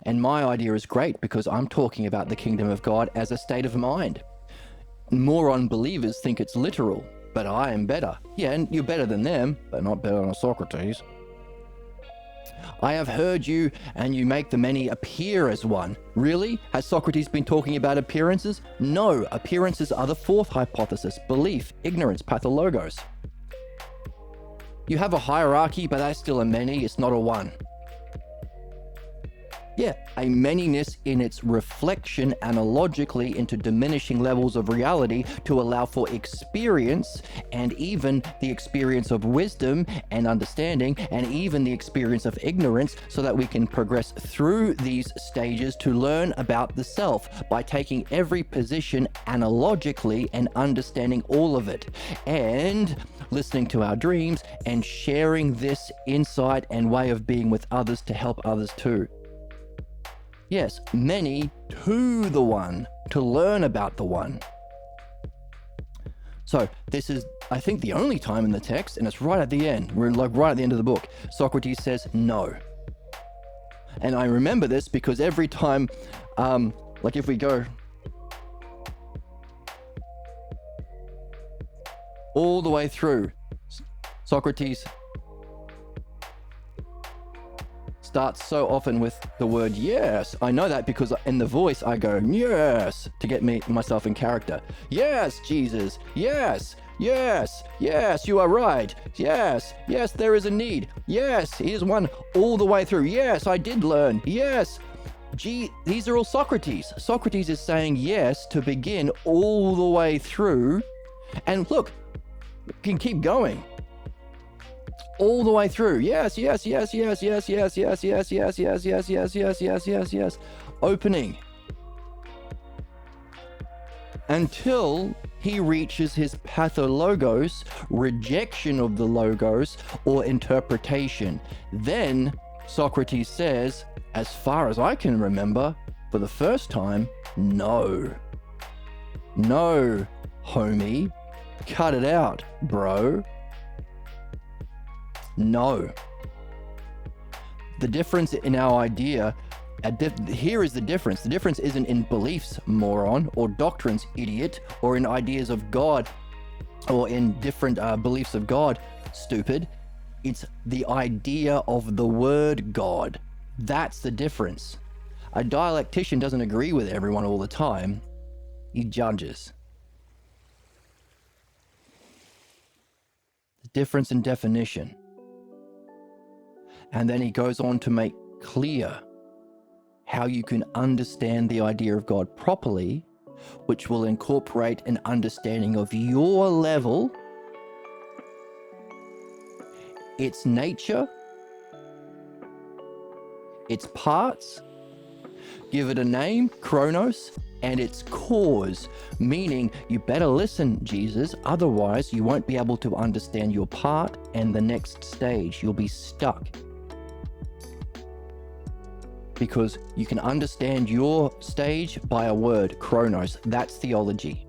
And my idea is great because I'm talking about the kingdom of God as a state of mind. Moron believers think it's literal, but I am better. Yeah, and you're better than them, but not better than Socrates. I have heard you, and you make the many appear as one. Really? Has Socrates been talking about appearances? No, appearances are the fourth hypothesis: belief, ignorance, pathologos. You have a hierarchy, but that's still a many, it's not a one. Yeah, a manyness in its reflection analogically into diminishing levels of reality to allow for experience, and even the experience of wisdom and understanding, and even the experience of ignorance, so that we can progress through these stages to learn about the self by taking every position analogically and understanding all of it, and listening to our dreams and sharing this insight and way of being with others to help others too. Yes, many to the one, to learn about the one. So this is, I think, the only time in the text, and it's right at the end, we're like right at the end of the book, Socrates says no. And I remember this because every time, like if we go all the way through, Socrates starts so often with the word yes. I know that because in the voice I go yes to get myself in character. Yes, Jesus. Yes, yes, yes, you are right. Yes, yes, there is a need. Yes, here's one all the way through. Yes, I did learn. Yes. These are all Socrates. Socrates is saying yes to begin all the way through. And look, you can keep going. All the way through. Yes, yes, yes, yes, yes, yes, yes, yes, yes, yes, yes, yes, yes, yes, yes, yes. Opening. Until he reaches his pathologos, rejection of the logos, or interpretation. Then Socrates says, as far as I can remember, for the first time, no. No, homie. Cut it out, bro. No. The difference in our idea, here is the difference. The difference isn't in beliefs, moron, or doctrines, idiot, or in ideas of God, or in different beliefs of God, stupid. It's the idea of the word God. That's the difference. A dialectician doesn't agree with everyone all the time. He judges. The difference in definition. And then he goes on to make clear how you can understand the idea of God properly, which will incorporate an understanding of your level, its nature, its parts, give it a name, Chronos, and its cause, meaning you better listen, Jesus, otherwise you won't be able to understand your part and the next stage. You'll be stuck. Because you can understand your stage by a word, Chronos. That's theology.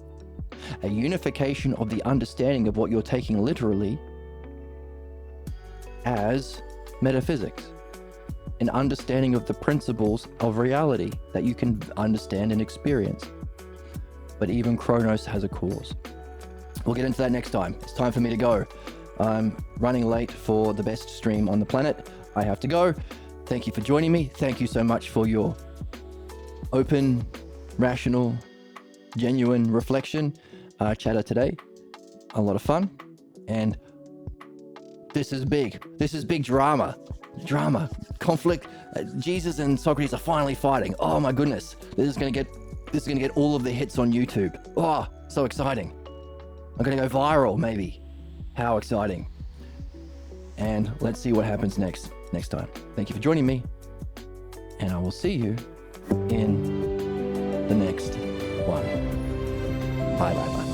A unification of the understanding of what you're taking literally as metaphysics. An understanding of the principles of reality that you can understand and experience. But even Chronos has a cause. We'll get into that next time. It's time for me to go. I'm running late for the best stream on the planet. I have to go. Thank you for joining me. Thank you so much for your open, rational, genuine reflection chatter today. A lot of fun. And this is big. This is big drama. Conflict. Jesus and Socrates are finally fighting. Oh my goodness. This is gonna get all of the hits on YouTube. Oh, so exciting. I'm gonna go viral, maybe. How exciting. And let's see what happens next time. Thank you for joining me. And I will see you in the next one. Bye.